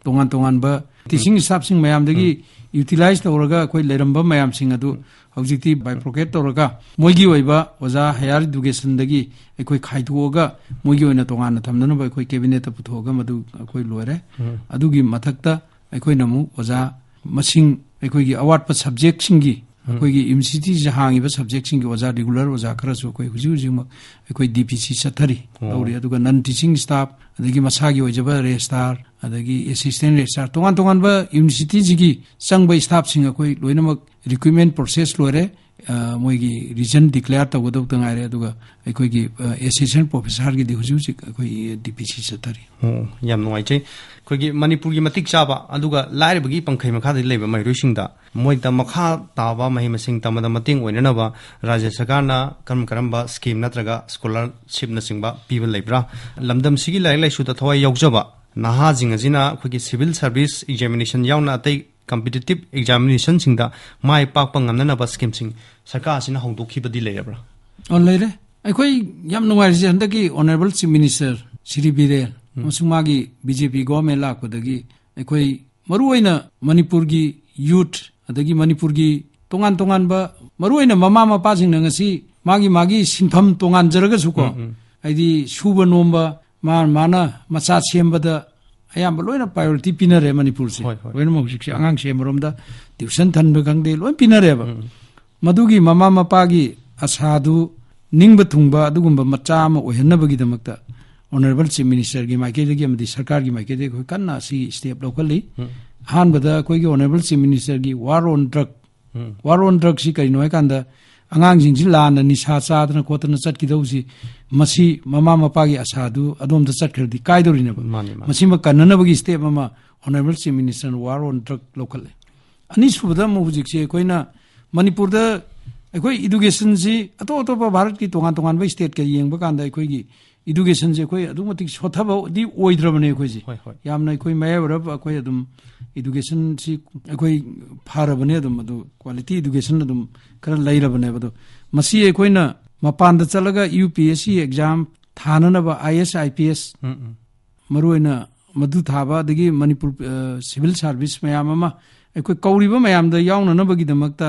ꯇꯣꯉꯥꯟ ꯇꯣꯉꯥꯟꯕ ꯇꯤꯆꯤꯡ ꯁ꯭ꯇꯥꯐꯁꯤꯡ ꯃꯌꯥꯝꯗꯒꯤ ꯌꯨꯇꯤꯂꯥꯏꯖ ꯇꯧꯔꯒ ꯑꯩꯈꯣꯏ ꯂꯩꯔꯝꯕ ꯃꯌꯥꯝꯁꯤꯡ ꯑꯗꯨ ꯍꯧꯖꯤꯛꯇꯤ ꯕꯥꯏꯄ꯭ꯔꯣꯀꯦꯠ ꯇꯧꯔꯒ ꯃꯣꯏꯒꯤ ꯑꯣꯏꯕ ꯑꯣꯖꯥ ꯍꯥꯌꯔ ꯏꯗꯨꯀꯦꯁꯟꯗꯒꯤ ꯑꯩꯈꯣꯏ ꯈꯥꯏꯗꯣꯛꯑꯒ ꯃꯣꯏꯒꯤ ꯑꯣꯏꯅ ꯇꯣꯉꯥꯟꯅ ꯊꯝꯅꯅꯕ ꯑꯩꯈꯣꯏ ꯀꯦꯕꯤꯅꯦꯠꯇ ꯄꯨꯊꯣꯛꯑꯒ ꯃꯗꯨ ꯑꯩꯈꯣꯏ ꯂꯣꯏꯔꯦ ꯑꯗꯨꯒꯤ ꯃꯊꯛꯇ ꯑꯩꯈꯣꯏꯅ ꯑꯃꯨꯛ ꯑꯣꯖꯥ ꯃꯁꯤꯡ ꯑꯩꯈꯣꯏꯒꯤ ꯑꯋꯥꯠꯄ ꯁꯕꯖꯦꯛꯁꯤꯡꯒꯤ ꯑꯩꯈꯣꯏꯒꯤ ꯌꯨꯅꯤꯚꯔꯁꯤꯇꯤꯁꯤꯗ ꯍꯥꯡꯉꯤꯕ ꯁꯕꯖꯦꯛꯁꯤꯡꯒꯤ ꯑꯣꯖꯥ ꯔꯤꯒꯨꯂꯔ ꯑꯣꯖꯥ ꯈꯔꯁꯨ ꯑꯩꯈꯣꯏ ꯍꯧꯖꯤꯛꯃꯛ ꯑꯩꯈꯣꯏ DPC ꯆꯠꯊꯔꯤ ꯇꯧꯔꯤ ꯑꯗꯨꯒ ꯅꯟ ꯇꯤꯆꯤꯡ ꯁ꯭ꯇꯥꯐ ꯑꯗꯒꯤ ꯃꯁꯥꯒꯤ ꯑꯣꯏꯖꯕ ꯔꯦꯖꯤꯁꯇ꯭ꯔꯥꯔ ꯑꯗꯒꯤ ꯑꯦꯁꯤꯁꯇꯦꯟꯠ ꯔꯦꯖꯤꯁꯇ꯭ꯔꯥꯔ ꯇꯣꯉꯥꯟ ꯇꯣꯉꯥꯟꯕ ꯌꯨꯅꯤꯚꯔꯁꯤꯇꯤꯁꯤꯒꯤ ꯆꯪꯕ ꯁ꯭ꯇꯥꯐꯁꯤꯡ ꯑꯩꯈꯣꯏ ꯂꯣꯏꯅꯃꯛ ꯔꯤꯀ꯭ꯔꯨꯏꯠꯃꯦꯟ ꯄ꯭ꯔꯣꯁꯦꯁ ꯂꯣꯏꯔꯦ ꯃꯣꯏꯒꯤ ꯔꯤꯖꯟ ꯗꯤꯀ꯭ꯂꯦꯌꯔ ꯇꯧꯒꯗꯧꯕꯇ ꯉꯥꯏꯔꯦ ꯑꯗꯨꯒ ꯑꯩꯈꯣꯏꯒꯤ ꯑꯦꯁꯤꯁꯇꯦꯟꯠ ꯄ꯭ꯔꯣꯐꯦꯁꯔꯒꯤꯗꯤ ꯍꯧꯖꯤꯛ ꯑꯩꯈꯣই DPC ꯆꯠꯊꯔꯤ ꯌꯥꯝ ꯅꯨꯡꯉꯥꯏꯖꯩ ꯑꯩꯈꯣꯏꯒꯤ ꯃꯅꯤꯄꯨꯔꯒꯤ ꯃꯇꯤꯛ ꯆꯥꯕ ꯑꯗꯨꯒ ꯂꯥꯏꯔꯕꯒꯤ ꯄꯪꯈꯩ ꯃꯈꯥꯗ ꯂꯩꯕ ꯃꯍꯩꯔꯣꯏꯁꯤꯡꯗ ꯃꯣꯏꯗ ꯃꯈꯥ ꯇꯥꯕ ꯃꯍꯩ ꯃꯁꯤꯡ ꯇꯝꯕꯗ ꯃꯇꯦꯡ ꯑꯣꯏꯅꯅꯕ ꯔꯥꯖ꯭ꯌ ꯁꯔꯀꯥꯔꯅ ꯀꯔꯝꯕ ꯁ꯭ꯀꯤꯝ ꯅꯠꯇ꯭ꯔꯒ ꯁ꯭ꯀꯣꯂꯔꯁꯤꯞꯅꯆꯤꯡꯕ ꯄꯤꯕ ꯂꯩꯕ꯭ꯔꯥ ꯂꯝꯗꯝꯁꯤꯒꯤ ꯂꯥꯏꯔꯤꯛ ꯂꯥꯏꯁꯨꯗ ꯊꯋꯥꯏ ꯌꯥꯎꯖꯕ ꯅꯍꯥꯁꯤꯡ ꯑꯁꯤꯅ ꯑꯩꯈꯣꯏꯒꯤ ꯁꯤꯚꯤꯜ ꯁꯔꯚꯤꯁ ꯑꯦꯛꯖꯥꯃꯤꯅꯦꯁꯟ ꯌꯥꯎꯅ ꯑꯇꯩ ꯀꯝꯄꯤꯇꯤꯇꯤꯚ ꯑꯦꯛꯖꯥꯃꯤꯅꯦꯁꯟꯁꯤꯡꯗ ꯃꯥꯏ ꯄꯥꯛꯄ ꯉꯝꯅꯅꯕ ꯁ꯭ꯀꯤꯝꯁꯤꯡ ꯁꯔꯀꯥꯔ ꯑꯁꯤꯅ ꯍꯧꯗꯣꯛꯈꯤꯕꯗꯤ ꯂꯩꯔꯕ꯭ꯔꯥ ꯂꯩꯔꯦ ꯑꯩꯈꯣꯏ ꯌꯥꯝ ꯅꯨꯡꯉꯥꯏꯔꯤꯁꯦ ꯍꯟꯗꯛꯀꯤ honourable chief minister Shri Biren ꯑꯃꯁꯨꯡ ꯃꯥꯒꯤ BJP ꯒꯣꯚꯔꯟꯃꯦꯟꯠ ꯂꯥꯛꯄꯗꯒꯤ ꯑꯩꯈꯣꯏ ꯃꯔꯨꯑꯣꯏꯅ ꯃꯅꯤꯄꯨꯔꯒꯤ ꯌꯨꯊ ꯑꯗꯒꯤ ꯃꯅꯤꯄꯨꯔꯒꯤ ꯇꯣꯉꯥꯟ ꯇꯣꯉꯥꯟꯕ ꯃꯔꯨꯑꯣꯏꯅ ꯃꯃꯥ ꯃꯄꯥꯁꯤꯡꯅ ꯉꯁꯤ ꯃꯥꯒꯤ ꯁꯤꯟꯐꯝ ꯇꯣꯉꯥꯟꯖꯔꯒꯁꯨꯀꯣ ꯍꯥꯏꯗꯤ ꯁꯨꯕ ꯅꯣꯝꯕ ꯃꯥꯅ ꯃꯆꯥ ꯁꯦꯝꯕꯗ ꯑꯌꯥꯝꯕ ꯂꯣꯏꯅ ꯄ꯭ꯔꯥꯏꯌꯣꯔꯤꯇꯤ ꯄꯤꯅꯔꯦ ꯃꯅꯤꯄꯨꯔꯁꯦ ꯂꯣꯏꯅꯃꯛ ꯍꯧꯖꯤꯛꯁꯦ ꯑꯉꯥꯡ ꯁꯦꯝꯕꯔꯣꯝꯗ ꯇ꯭ꯌꯨꯁꯟ ꯊꯟꯕ ꯈꯪꯗꯦ ꯂꯣꯏ ꯄꯤꯅꯔꯦꯕ ꯃꯗꯨꯒꯤ ꯃꯃꯥ ꯃꯄꯥꯒꯤ ꯑꯁꯥꯗꯨ ꯅꯤꯡꯕ ꯊꯨꯡꯕ ꯑꯗꯨꯒꯨꯝꯕ ꯃꯆꯥ ꯑꯃ ꯑꯣꯏꯍꯟꯅꯕꯒꯤꯗꯃꯛꯇ ꯑꯣꯅꯔꯦꯕꯜ ꯆꯤꯐ ꯃꯤꯅꯤꯁꯇꯔꯒꯤ ꯃꯥꯏꯀꯩꯗꯒꯤ ꯑꯃꯗꯤ ꯁꯔꯀꯥꯔꯒꯤ ꯃꯥꯏꯀꯩꯗꯒꯤ ꯑꯩꯈꯣꯏ ꯀꯟꯅ ꯑꯁꯤꯒꯤ ꯁ꯭ꯇꯦꯞ ꯂꯧꯈꯠꯂꯤ ꯑꯍꯥꯟꯕꯗ ꯑꯩꯈꯣꯏꯒꯤ ꯑꯣꯅꯔꯦꯕꯜ ꯆꯤꯐ ꯃꯤꯅꯤꯁꯇꯔꯒꯤ ꯋꯥꯔ ꯑꯣꯟ ꯗ꯭ꯔꯒꯁꯤ ꯀꯔꯤꯅꯣ ꯍꯥꯏꯀꯥꯟꯗ ꯑꯉꯥꯡꯁꯤꯡꯁꯤ ꯂꯥꯟꯅ ꯅꯤꯁꯥ ꯆꯥꯗꯅ ꯈꯣꯠꯇꯅ ꯆꯠꯈꯤꯗꯧꯁꯤ ꯃꯁꯤ ꯃꯃꯥ ꯃꯄꯥꯒꯤ ꯑꯁꯥꯗꯨ ꯑꯗꯣꯝꯗ ꯆꯠꯈ꯭ꯔꯗꯤ ꯀꯥꯏꯗꯧꯔꯤꯅꯦꯕ ꯃꯁꯤꯃꯛ ꯀꯟꯅꯅꯕꯒꯤ ꯁ꯭ꯇꯦꯞ ꯑꯃ ꯑꯣꯅꯔꯦꯕꯜ ꯆꯤꯐ ꯃꯤꯅꯤꯁꯇꯔꯅ ꯋꯥꯔ ꯑꯣꯟ ꯗ꯭ꯔꯒ ꯂꯧꯈꯠꯂꯦ ꯑꯅꯤꯁꯨꯕꯗ ꯑꯃꯨꯛ ꯍꯧꯖꯤꯛꯁꯦ ꯑꯩꯈꯣꯏꯅ ꯃꯅꯤꯄꯨꯔꯗ ꯑꯩꯈꯣꯏ ꯏꯗꯨꯀꯦꯁꯟꯁꯤ ꯑꯇꯣꯞ ꯑꯇꯣꯞꯄ ꯚꯥꯔꯠꯀꯤ ꯇꯣꯉꯥꯟ ꯇꯣꯉꯥꯟꯕ ꯁ꯭ꯇꯦꯠꯀ ꯌꯦꯡꯕ ꯀꯥꯟꯗ ꯑꯩꯈꯣꯏꯒꯤ ꯏꯗꯨꯀꯦꯁꯟꯁꯦ ꯑꯩꯈꯣꯏ ꯑꯗꯨꯛ ꯃꯇꯤꯛ ꯁꯣꯠꯊꯕꯗꯤ ꯑꯣꯏꯗ꯭ꯔꯕꯅꯦ ꯑꯩꯈꯣꯏꯁꯦ ꯌꯥꯝꯅ ꯑꯩꯈꯣꯏ ꯃꯌꯥꯏ ꯑꯣꯏꯔꯞ ꯑꯩꯈꯣꯏ ꯑꯗꯨꯝ ꯏꯗꯨꯀꯦꯁꯟꯁꯤ ꯑꯩꯈꯣꯏ ꯐꯔꯕꯅꯦ ꯑꯗꯨꯝ ꯑꯗꯨ ꯀ꯭ꯋꯥꯂꯤꯇꯤ ꯏꯗꯨꯀꯦꯁꯟ ꯑꯗꯨꯝ ꯈꯔ ꯂꯩꯔꯕꯅꯦꯕ ꯑꯗꯣ ꯃꯁꯤ ꯑꯩꯈꯣꯏꯅ ꯃꯄꯥꯟꯗ ꯆꯠꯂꯒ UPSC ꯑꯦꯛꯖꯥꯝ ꯊꯥꯅꯅꯕ IAS IPS ꯃꯔꯨꯑꯣꯏꯅ ꯃꯗꯨ ꯊꯥꯕ ꯑꯗꯒꯤ ꯃꯅꯤꯄꯨꯔ ꯁꯤꯚꯤꯜ ꯁꯥꯔꯚꯤꯁ ꯃꯌꯥꯝ ꯑꯃ ꯑꯩꯈꯣꯏ ꯀꯧꯔꯤꯕ ꯃꯌꯥꯝꯗ ꯌꯥꯎꯅꯅꯕꯒꯤꯗꯃꯛꯇ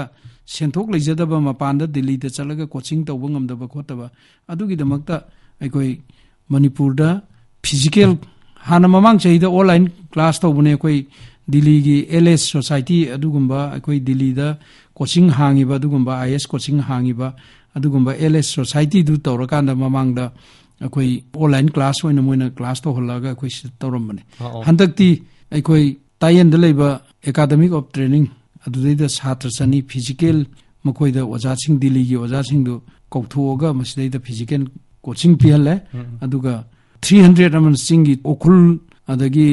ꯁꯦꯟꯊꯣꯛ ꯂꯩꯖꯗꯕ ꯃꯄꯥꯟꯗ ꯗꯤꯜꯂꯤꯗ ꯆꯠꯂꯒ ꯀꯣꯆꯤꯡ ꯇꯧꯕ ꯉꯝꯗꯕ ꯈꯣꯠꯇꯕ ꯑꯗꯨꯒꯤꯗꯃꯛꯇ ꯑꯩꯈꯣꯏ ꯃꯅꯤꯄꯨꯔꯗ ꯐꯤꯖꯤꯀꯦꯜ ꯍꯥꯟꯅ ꯃꯃꯥꯡ ꯆꯍꯤꯗ ꯑꯣꯟꯂꯥꯏꯟ क्लास तौबने कोई दिल्ली की LS सोसाइटी अदुगुंबा कोई दिल्ली दा कोचिंग हांगिबा अदुगुंबा IS कोचिंग हांगिबा अदुगुंबा LS सोसाइटी दु तौरकांदा ममांगदा कोई ऑनलाइन क्लास होइना मोइना क्लास तो हल्लागा कोई तौरमने हंदक्ति कोई तायन लेबा एकेडमिक ऑफ ट्रेनिंग अदुदैदा छात्र सनी फिजिकल मकोइदा ओजासिंग दिल्ली की ओजासिंग दु कौथोगा मसिदैदा फिजिकल कोचिंग पिहल्ले अदुगा 300 अमन सिंगी ओखुल अदगी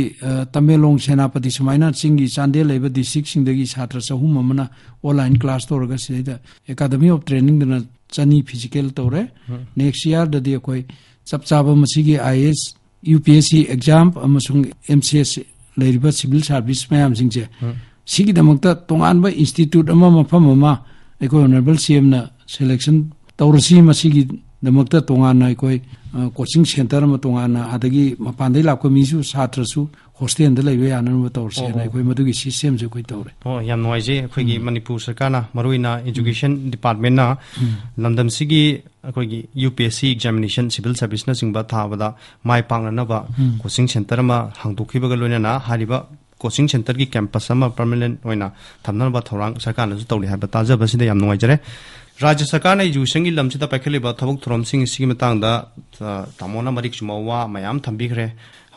तमेलोंग सेनापति सुमाइना सिंगी चांदेल लेबा डिस्ट्रिक्ट सिंगदगी छात्र सहूम अमना ऑनलाइन क्लास तौरगा सिदैदा एकेडमी ऑफ ट्रेनिंग दना चनी फिजिकल तौरे नेक्स्ट ईयर ददी कोई चपचाबा मसिगी IS UPSC एग्जाम अमसुंग MCS लेरिबा सिविल सर्विस मयाम सिंगजे सिगी दमकता तोंगानबा इंस्टीट्यूट अमा मफम अमा एको ऑनरेबल CM ना सिलेक्शन तौरसी मसिगी दमकता तोंगाना कोई कोचिंग सेंटर अमा तोंगाना अदगी मपानदै लाको मिसु छात्रसु हॉस्टेल द लेबे यानन तौरसे ना कोई मदुगी सिस्टम जे कोई तौरे याम नोइजे अखोगी मणिपुर सरकारना मरुइना एजुकेशन डिपार्टमेंट ना लमदम सिगी अखोगी UPSC एग्जामिनेशन सिविल सर्विस ना सिंगबा थाबदा माय पांगनबा कोचिंग सेंटर अमा हांदोखिबगा लोइना हारिबा कोचिंग सेंटर की कैंपस अमा परमानेंट होइना थमनबा थौरांग सरकारना तौरि हाबा ताजबसिदा याम नोइजरे राज्य सरकार ने एजुकेशन की लमसिदा पाइखलिबा थबक थोरमसिंग सिगी मतांगदा तामोना मरिक चुमावा मयाम थंबिखरे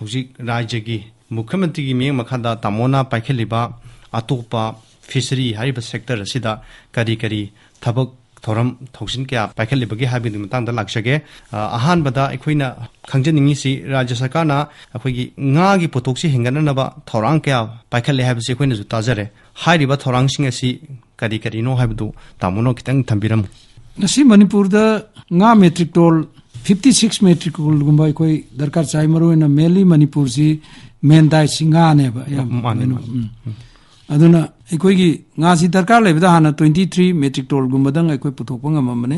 हौजिक राज्य की मुख्यमंत्री की मियंग मखादा तामोना पाइखलिबा अतोपा फिशरी हारिबा सेक्टर असिदा करी करी थबक थोरम थौसिन क्या पाइखलिबगे हाबिदि मतांगदा लाक्षगे अहानबदा अखोइना खंजनिंगिसि राज्य सरकारना अखोइगी ngaगी पोतोक्सि हेंगननबा थौरांग क्या पाइखले हाबिसि अखोइना जु ताजरे हारिबा थौरांगसिंग असि करी करीनो हाबिदु तामोनो खितंग थंबिरम नसी मणिपुर दा nga metric toll 56 metric toll gumba koi darkar chai maroina mainly manipur si main dai singa ne ba aduna ekoi gi nga si darkar lebda hana 23 metric toll gumba dang ekoi puthokpa ngamamane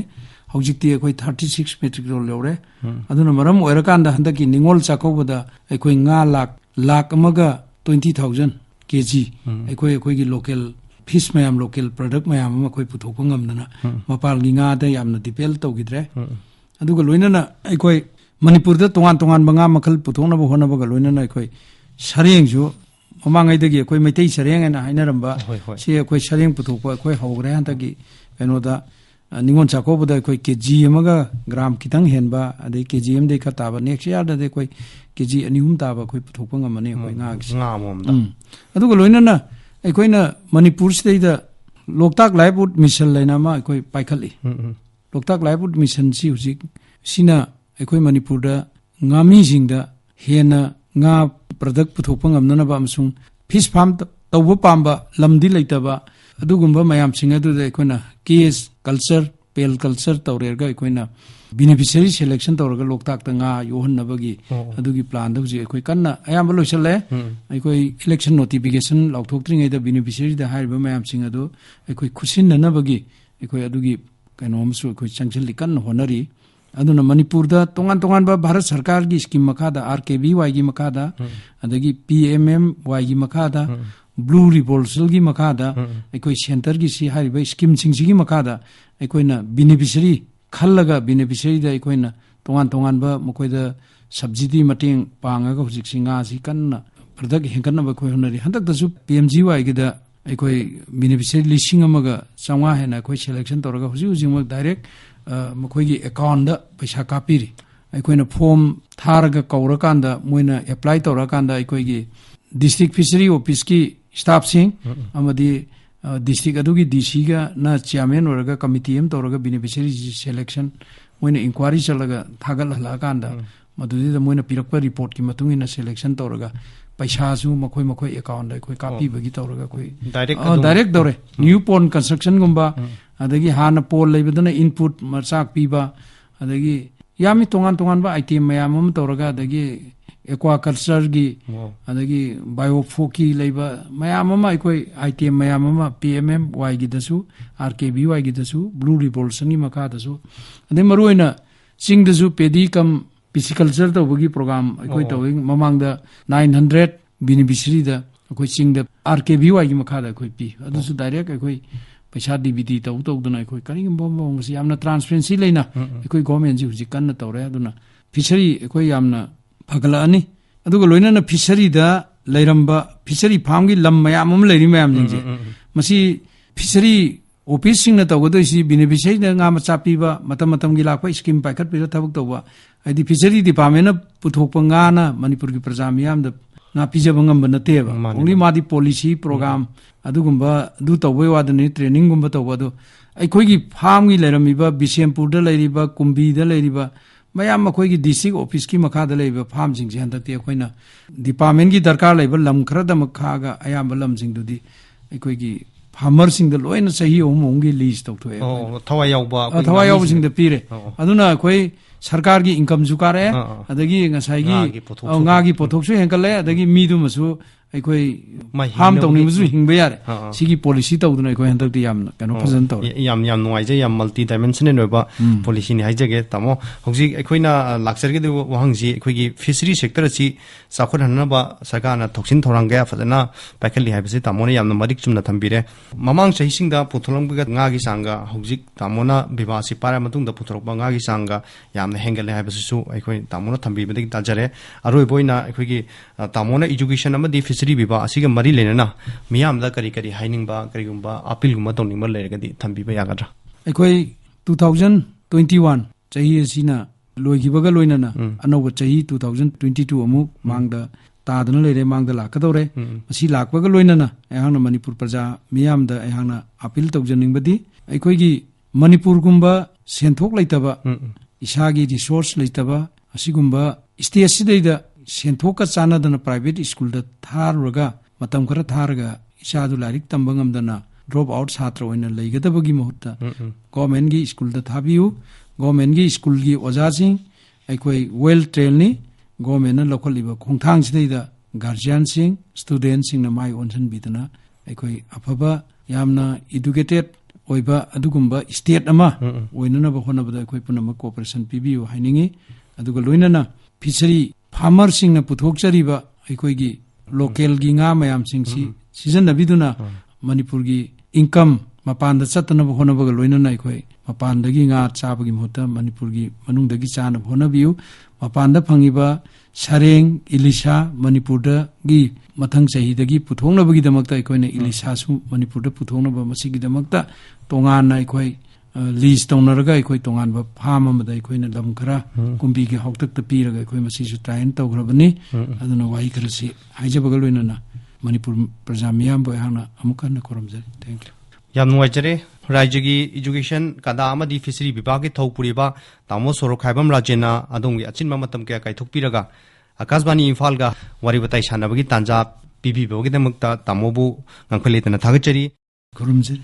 hojikti ekoi 36 metric toll lore aduna maram oirakanda handaki ningol chakobada ekoi nga lakh amaga 20000 kg ekoi gi local fish mayam local product mayam ama koi puthokpa ngamdana mapal gi nga da yamna depend tawgidre aduga loinana ekoi manipur da tongan banga makhal puthona ba hona ba loinana ekoi sareng ju mamangai dagi ekoi meitai sareng ana hainaramba se ekoi sareng puthokpa ekoi hogre hantagi kenoda ningon chakoba da ekoi kg amaga gram kitang henba adai kg am dei khataba next year da ekoi kg anihum taba ekoi puthokpa ngamane ekoi nga momda aduga loinana अखोइना मणिपुर सिदैदा लोकताक लाइवलीहुड मिशन लेनामा अखोइ पाइखली लोकताक लाइवलीहुड मिशन सी हुजिक सिना अखोइ मणिपुरदा ngaमी जिंगदा हेना nga प्रोडक्ट पुथोकपा ngamnanaba amsung fish farm tawba pamba lamdi leitaba adugumba mayam singa du da अखोइना केस कल्चर पेल कल्चर तौरेगा अखोइना बेनिफिशियरी सिलेक्शन तौरगा लोकताक ता nga योहन्नबगी अदुगी प्लान द हुजि अखोइ कन्ना अयाम लोइसले अखोइ इलेक्शन नोटिफिकेशन लाउथोक्त्रिङै द बेनिफिशियरी द हाइबा मयाम सिंग अदु अखोइ खुसिननबगी अखोइ अदुगी कनोमसु अखोइ चंगचलि कन्न होनरी अदुना मणिपुर द तोंगान बा भारत सरकार की स्कीम मखादा RKBY की मखादा अदगी PMMY की मखादा ब्लू रिवोल्सल की मखादा अखोइ सेंटर की सी हाइबा स्कीम सिंगसिगी मखादा अखोइना बेनिफिशियरी खल्लगा बेनिफिशियरी दा अखोइना तोंगान बा मखोइदा सब्सिडी मटेंग पांगागा हुजिक सिंगा सि कन्ना प्रोडक्ट हेंकनबा खoi होनरी हंतक दसु PMGY की दा अखोइ बेनिफिशियरी लिसिंग अमगा चांगा हेना अखोइ सिलेक्शन तौरगा हुजि मक डायरेक्ट मखोइगी अकाउंट दा पैसा कापिरी अखोइना फॉर्म थारगा कौरकांदा मोइना अप्लाई तौरकांदा अखोइगी डिस्ट्रिक्ट फिशरी ऑफिस की स्टाफ सिंग अमदी डिस्ट्रिक्ट अदुगी DC गा ना चेयरमैन ओरगा कमिटी एम तौरगा बेनिफिशियरी सिलेक्शन मोइना इंक्वायरी चलगा थागल हलाकांदा मदुदी द मोइना पिरकपा रिपोर्ट की मतुंगिना सिलेक्शन तौरगा पैसा सु मखोइ अकाउंट दा कोइ कापी बगी तौरगा कोइ डायरेक्ट दौरे न्यू पोन कंस्ट्रक्शन गुम्बा अदगी हाना पोल लेबदना इनपुट मचाक पीबा अदगी यामी तोंगान बा आइटम मयाम हम तौरगा अदगी एक्वाकल्चर की अदगी बायोफोकी लेबा मयाम अमा अखोइ आइटम मयाम अमा PMMY की दसु RKBY की दसु ब्लू रिवोल्यूशन की मखा दसु अदे मरुइना चिंग दसु पेडी कम पिसिकल्चर तौबगी प्रोग्राम अखोइ तौइंग ममांग दा 900 बेनिफिशियरी दा अखोइ चिंग दा RKBY की मखा दा अखोइ पी अदुसु डायरेक्ट अखोइ पैसा DBT तौदना अखोइ करिंग बमबंगसी यामना ट्रांसपेरेंसी लेना अखोइ गवर्नमेंट जी हुजि कन्न तौरे अदुना फिशरी अखोइ यामना फगलानी अदुगा लोइना फिशरी दा ꯂꯩꯔꯝꯕ ꯐꯤꯁꯔꯤ ꯐꯥꯔꯝꯒꯤ ꯂꯝ ꯃꯌꯥꯝ ꯑꯃ ꯂꯩꯔꯤ ꯃꯌꯥꯝꯁꯤꯡꯁꯦ ꯃꯁꯤ ꯐꯤꯁꯔꯤ ꯑꯣꯐꯤꯁꯁꯤꯡꯅ ꯇꯧꯒꯗꯣꯏꯁꯤ ꯕꯤꯅꯤꯐꯤꯁꯔꯤꯗ ꯉꯥ ꯃꯆꯥ ꯄꯤꯕ ꯃꯇꯝ ꯃꯇꯝꯒꯤ ꯂꯥꯛꯄ ꯁ꯭ꯀꯤꯝ ꯄꯥꯏꯈꯠꯄꯤꯔ ꯊꯕꯛ ꯇꯧꯕ ꯍꯥꯏꯗꯤ ꯐꯤꯁꯔꯤ ꯗꯤꯄꯥꯔꯠꯃꯦꯟꯅ ꯄꯨꯊꯣꯛꯄ ꯉꯥꯅ ꯃꯅꯤꯄꯨꯔꯒꯤ ꯄ꯭ꯔꯖꯥ ꯃꯤꯌꯥꯝꯗ ꯉꯥ ꯄꯤꯖꯕ ꯉꯝꯕ ꯅꯠꯇꯦꯕ ꯑꯣꯡꯂꯤ ꯃꯥꯗꯤ ꯄꯣꯂꯤꯁꯤ ꯄ꯭ꯔꯣꯒ꯭ꯔꯥꯝ ꯑꯗꯨꯒꯨꯝꯕ ꯑꯗꯨ ꯇꯧꯕꯩ ꯋꯥꯗꯅꯤ ꯇ꯭ꯔꯦꯅꯤꯡꯒꯨꯝꯕ ꯇꯧꯕ ꯑꯗꯣ ꯑꯩꯈꯣꯏꯒꯤ ꯐꯥꯔꯝꯒꯤ ꯂꯩꯔꯝꯃꯤꯕ ꯕꯤꯁꯦꯝꯄꯨꯔꯗ ꯂꯩꯔꯤꯕ ꯀꯨꯝꯕꯤꯗ ꯂꯩꯔꯤꯕ ꯃꯌꯥꯝ ꯑꯩꯈꯣꯏꯒꯤ ꯗꯤꯁꯇ꯭ꯔꯤꯛ ꯑꯣꯐꯤꯁꯀꯤ ꯃꯈꯥꯗ ꯂꯩꯔꯤꯕ ꯐꯥꯔꯝꯁꯤꯡꯁꯦ ꯍꯟꯗꯛꯇꯤ ꯑꯩꯈꯣꯏꯅ ꯗꯤꯄꯥꯔꯠꯃꯦꯟꯒꯤ ꯗꯔꯀꯥꯔ ꯂꯩꯕ ꯂꯝ ꯈꯔꯗꯃꯛ ꯈꯥꯛꯑꯒ ꯑꯌꯥꯝꯕ ꯂꯝꯁꯤꯡꯗꯨꯗꯤ ꯑꯩꯈꯣꯏꯒꯤ ꯐꯥꯔꯃꯔꯁꯤꯡꯗ ꯂꯣꯏꯅ ꯆꯍꯤ ꯑꯍꯨꯝꯒꯤ ꯂꯤꯖ ꯇꯧꯊꯣꯛꯑꯦ ꯊꯋꯥꯏ ꯌꯥꯎꯕ ꯊꯋꯥꯏ ꯌꯥꯎꯕꯁꯤꯡꯗ ꯄꯤꯔꯦ ꯑꯗꯨꯅ ꯑꯩꯈꯣꯏ ꯁꯔꯀꯥꯔꯒꯤ ꯏꯟꯀꯝꯁꯨ ꯀꯥꯔꯛꯑꯦ ꯑꯗꯒꯤ ꯉꯁꯥꯏꯒꯤ ꯉꯥꯒꯤ ꯄꯣꯠꯊꯣꯛꯁꯨ ꯍꯦꯟꯒꯠꯂꯦ ꯑꯗꯒꯤ ꯃꯤꯗꯨꯃꯁꯨ ꯑꯩꯈꯣꯏ ꯐꯥꯔꯝ ꯇꯧꯅꯤꯡꯕꯁꯨ ꯍꯤꯡꯕ ꯌꯥꯔꯦ ꯁꯤꯒꯤ ꯄꯣꯂꯤꯁꯤ ꯇꯧꯗꯨꯅ ꯑꯩꯈꯣꯏ ꯍꯟꯗꯛꯇꯤ ꯌꯥꯝꯅ ꯀꯩꯅꯣ ꯐꯖꯅ ꯇꯧꯔꯦ ꯌꯥꯝ ꯅꯨꯡꯉꯥꯏꯖꯩ ꯌꯥꯝ ꯃꯜꯇꯤ ꯗꯥꯏꯃꯦꯟꯁꯅꯦꯜ ꯑꯣꯏꯕ ꯄꯣꯂꯤꯁꯤꯅꯤ ꯍꯥꯏꯖꯒꯦ ꯇꯥꯃꯣ ꯍꯧꯖꯤꯛ ꯑꯩꯈꯣꯏꯅ ꯂꯥꯛꯆꯔꯒꯗꯕ ꯋꯥꯍꯪꯁꯤ ꯑꯩꯈꯣꯏꯒꯤ ꯐꯤꯁꯔꯤ ꯁꯦꯛꯇꯔ ꯑꯁꯤ ꯆꯥꯎꯈꯠꯍꯟꯅꯕ ꯁꯔꯀꯥꯔꯅ ꯊꯧꯁꯤꯟ ꯊꯧꯔꯥꯡ ꯀꯌꯥ ꯐꯖꯅ ꯄꯥꯏꯈꯠꯂꯤ ꯍꯥꯏꯕꯁꯤ ꯇꯥꯃꯣꯅ ꯌꯥꯝꯅ ꯃꯔꯤꯛ ꯆꯨꯝꯅ ꯊꯝꯕꯤꯔꯦ ꯃꯃꯥꯡ ꯆꯍꯤꯁꯤꯡꯗ ꯄꯨꯊꯣꯛꯂꯝꯕ ꯉꯥꯒꯤ ꯆꯥꯡꯒ ꯍꯧꯖꯤꯛ ꯇꯥꯃꯣꯅ ꯕꯤꯕꯥꯁꯤ ꯄꯥꯏꯔ ꯃꯇꯨꯡꯗ ꯄꯨꯊꯣꯔꯛꯄ ꯉꯥꯒꯤ ꯆꯥꯡꯒ ꯌꯥꯝꯅ ꯍꯦꯟꯒꯠꯂꯦ ꯍꯥꯏꯕꯁꯤꯁꯨ ꯑꯩꯈꯣꯏ ꯇꯥꯃꯣꯅ ꯊꯝꯕꯤꯕꯗꯒꯤ ꯇꯥꯖꯔꯦ ꯑꯔꯣꯏꯕ ꯑꯣꯏꯅ ꯑꯩꯈꯣꯏꯒꯤ ꯇꯥꯃꯣꯅ ꯏꯖꯨꯀꯦꯁꯟ ꯑꯃꯗꯤ ꯐꯤꯁꯔꯤ ꯕꯤꯕꯥ ꯑꯁꯤꯒ ꯃꯔꯤ ꯂꯩꯅꯅ ꯃꯤꯌꯥꯝꯗ ꯀꯔꯤ ꯍꯥꯏꯅꯤꯡꯕ ꯀꯔꯤꯒꯨꯝꯕ ꯑꯄꯤꯜꯒꯨꯝꯕ ꯇꯧꯅꯤꯡꯕ ꯂꯩꯔꯒꯗꯤ ꯊꯝꯕꯤꯕ ꯌꯥꯒꯗ꯭ꯔꯥ ꯑꯩꯈꯣꯏ 2021 ꯆꯍꯤ ꯑꯁꯤꯅ ꯂꯣꯏꯈꯤꯕꯒ ꯂꯣꯏꯅꯅ ꯑꯅꯧꯕ ꯆꯍꯤ 2022 ꯑꯃꯨꯛ ꯃꯥꯡꯗ ꯇꯥꯗꯨꯅ ꯂꯩꯔꯦ ꯃꯥꯡꯗ ꯂꯥꯛꯀꯗꯧꯔꯦ ꯃꯁꯤ ꯂꯥꯛꯄꯒ ꯂꯣꯏꯅꯅ ꯑꯩꯍꯥꯛꯅ ꯃꯅꯤꯄꯨꯔ ꯄ꯭ꯔꯖꯥ ꯃꯤꯌꯥꯝꯗ ꯑꯩꯍꯥꯛꯅ ꯑꯄꯤꯜ ꯇꯧꯖꯅꯤꯡꯕꯗꯤ ꯑꯩꯈꯣꯏꯒꯤ ꯃꯅꯤꯄꯨꯔꯒꯨꯝꯕ ꯁꯦꯟꯊꯣꯛ ꯂꯩꯇꯕ ꯏꯁꯥꯒꯤ ꯔꯤꯁꯣꯔꯁ ꯂꯩꯇꯕ ꯑꯁꯤꯒꯨꯝꯕ ꯁ꯭ꯇꯦꯠꯁꯤꯗꯩꯗ ꯁꯦꯟꯊꯣꯛꯀ ꯆꯥꯟꯅꯗꯅ ꯄ꯭ꯔꯥꯏꯚꯦꯠ ꯁ꯭ꯀꯨꯜꯗ ꯊꯥꯔꯨꯔꯒ ꯃꯇꯝ ꯈꯔ ꯊꯥꯔꯒ ꯏꯆꯥꯗꯨ ꯂꯥꯏꯔꯤꯛ ꯇꯝꯕ ꯉꯝꯗꯅ ꯗ꯭ꯔꯣꯞ ꯑꯥꯎꯠ ꯁꯥꯇ꯭ꯔ ꯑꯣꯏꯅ ꯂꯩꯒꯗꯕꯒꯤ ꯃꯍꯨꯠꯇ ꯒꯣꯔꯃꯦꯟꯒꯤ ꯁ꯭ꯀꯨꯜꯗ ꯊꯥꯕꯤꯌꯨ ꯒꯣꯔꯃꯦꯟꯒꯤ ꯁ꯭ꯀꯨꯜꯒꯤ ꯑꯣꯖꯥꯁꯤꯡ ꯑꯩꯈꯣꯏ ꯋꯦꯜ ꯇ꯭ꯔꯦꯟꯅꯤ ꯒꯣꯔꯃꯦꯟꯅ ꯂꯧꯈꯠꯂꯤꯕ ꯈꯣꯡꯊꯥꯡꯁꯤꯗꯩꯗ ꯒꯥꯔꯖꯤꯌꯥꯟꯁꯤꯡ ꯁ꯭ꯇꯨꯗꯦꯟꯁꯤꯡꯅ ꯃꯥꯏ ꯑꯣꯟꯁꯤꯟꯕꯤꯗꯅ ꯑꯩꯈꯣꯏ ꯑꯐꯕ ꯌꯥꯝꯅ ꯏꯗꯨꯀꯦꯇꯦꯠ ꯑꯣꯏꯕ ꯑꯗꯨꯒꯨꯝꯕ ꯁ꯭ꯇꯦꯠ ꯑꯃ ꯑꯣꯏꯅꯅꯕ ꯍꯣꯠꯅꯕꯗ ꯑꯩꯈꯣꯏ ꯄꯨꯝꯅꯃꯛ ꯀooperation ꯄꯤꯕꯤꯌꯨ ꯍꯥꯏꯅꯤꯡꯉꯤ ꯑꯗꯨꯒ ꯂꯣꯏꯅꯅ ꯐꯤꯁꯔꯤ ꯐꯥꯔꯃꯔꯁꯤꯡꯅ ꯄꯨꯊꯣꯛꯆꯔꯤꯕ ꯑꯩꯈꯣꯏꯒꯤ ꯂꯣꯀꯦꯜꯒꯤ ꯉꯥ ꯃꯌꯥꯝꯁꯤꯡꯁꯤ ꯁꯤꯖꯤꯟꯅꯕꯤꯗꯨꯅ ꯃꯅꯤꯄꯨꯔꯒꯤ ꯏꯟꯀꯝ ꯃꯄꯥꯟꯗ ꯆꯠꯇꯅꯕ ꯍꯣꯠꯅꯕꯒ ꯂꯣꯏꯅꯅ ꯑꯩꯈꯣꯏ ꯃꯄꯥꯟꯗꯒꯤ ꯉꯥ ꯆꯥꯕꯒꯤ ꯃꯍꯨꯠꯇ ꯃꯅꯤꯄꯨꯔꯒꯤ ꯃꯅꯨꯡꯗꯒꯤ ꯆꯥꯅꯕ ꯍꯣꯠꯅꯕꯤꯌꯨ ꯃꯄꯥꯟꯗ ꯐꯪꯉꯤꯕ ꯁꯔꯦꯡ ꯏꯂꯤꯁꯥ ꯃꯅꯤꯄꯨꯔꯗꯒꯤ ꯃꯊꯪ ꯆꯍꯤꯗꯒꯤ ꯄꯨꯊꯣꯛꯅꯕꯒꯤꯗꯃꯛꯇ ꯑꯩꯈꯣꯏꯅ ꯏꯂꯤꯁꯥꯁꯨ ꯃꯅꯤꯄꯨꯔꯗ ꯄꯨꯊꯣꯛꯅꯕ ꯃꯁꯤꯒꯤꯗꯃꯛꯇ ꯇꯣꯉꯥꯟꯅ ꯑꯩꯈꯣꯏ ꯂꯤꯖ ꯇꯧꯅꯔꯒ ꯑꯩꯈꯣꯏ ꯇꯣꯉꯥꯟꯕ ꯐꯥꯔꯝ ꯑꯃꯗ ꯑꯩꯈꯣꯏꯅ ꯂꯝ ꯈꯔ ꯀꯨꯝꯕꯤꯒꯤ ꯍꯥꯎꯇꯛꯇ ꯄꯤꯔꯒ ꯑꯩꯈꯣꯏ ꯃꯁꯤꯁꯨ ꯇ꯭ꯔꯥꯏꯟ ꯇꯧꯈ꯭ꯔꯕꯅꯤ ꯑꯗꯨꯅ ꯋꯥꯍꯩ ꯈꯔꯁꯤ ꯍꯥꯏꯖꯕꯒ ꯂꯣꯏꯅꯅ ꯃꯅꯤꯄꯨꯔ ꯄ꯭ꯔꯖꯥ ꯃꯤꯌꯥꯝꯕꯨ ꯑꯩꯍꯥꯛꯅ ꯑꯃꯨꯛ ꯍꯟꯅ ꯈꯨꯔꯨꯝꯖꯔꯤ ꯊꯦꯡꯛ ꯌꯨ ꯌꯥꯝ ꯅꯨꯡꯉꯥꯏꯖꯔꯦ ꯔꯥꯏꯖꯒꯤ ꯏꯖꯨꯀꯦꯁꯟ ꯀꯥꯗꯥ ꯑꯃꯗꯤ ꯐꯤꯁꯔꯤ ꯕꯤꯚꯥꯒꯤ ꯊꯧ ꯄꯨꯔꯤꯕ ꯇꯥꯃꯣ ꯁꯣꯔꯣꯛꯈꯥꯏꯕꯝ ꯔꯥꯖꯦꯟꯅ ꯑꯗꯣꯝꯒꯤ ꯑꯆꯤꯟꯕ ꯃꯇꯝ ꯀꯌꯥ ꯀꯥꯏꯊꯣꯛꯄꯤꯔꯒ ꯑꯀꯥꯁꯕꯥꯅꯤ ꯏꯝꯐꯥꯜꯒ ꯋꯥꯔꯤ ꯋꯥꯇꯥꯏ ꯁꯥꯟꯅꯕꯒꯤ ꯇꯥꯟꯖꯥ ꯄꯤꯕꯤꯕꯒꯤꯗꯃꯛꯇ ꯇꯥꯃꯣꯕꯨ ꯉꯝꯈꯩ ꯂꯩꯇꯅ ꯊꯥꯒꯠꯆꯔꯤ ꯈꯨꯔꯨꯝꯖꯔꯤ